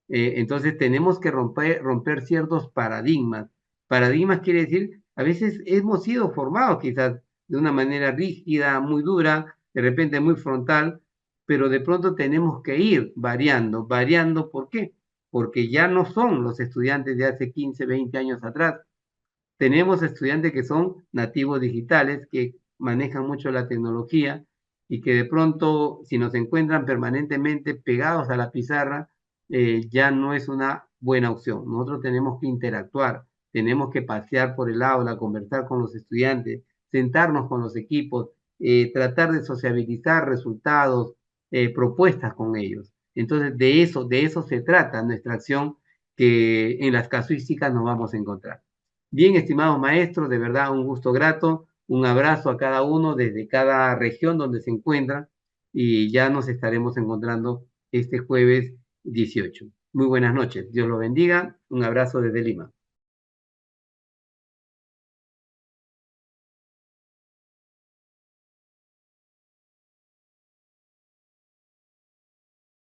Entonces tenemos que romper ciertos paradigmas. Paradigmas quiere decir, a veces hemos sido formados quizás de una manera rígida, muy dura, de repente muy frontal, pero de pronto tenemos que ir variando. ¿Variando por qué? Porque ya no son los estudiantes de hace 15, 20 años atrás. Tenemos estudiantes que son nativos digitales, que manejan mucho la tecnología y que de pronto, si nos encuentran permanentemente pegados a la pizarra, ya no es una buena opción. Nosotros tenemos que interactuar, tenemos que pasear por el aula, conversar con los estudiantes, sentarnos con los equipos, tratar de sociabilizar resultados, propuestas con ellos. Entonces, de eso se trata nuestra acción que en las casuísticas nos vamos a encontrar. Bien, estimados maestros, de verdad un gusto grato, un abrazo a cada uno desde cada región donde se encuentran y ya nos estaremos encontrando este jueves 18. Muy buenas noches. Dios lo bendiga. Un abrazo desde Lima.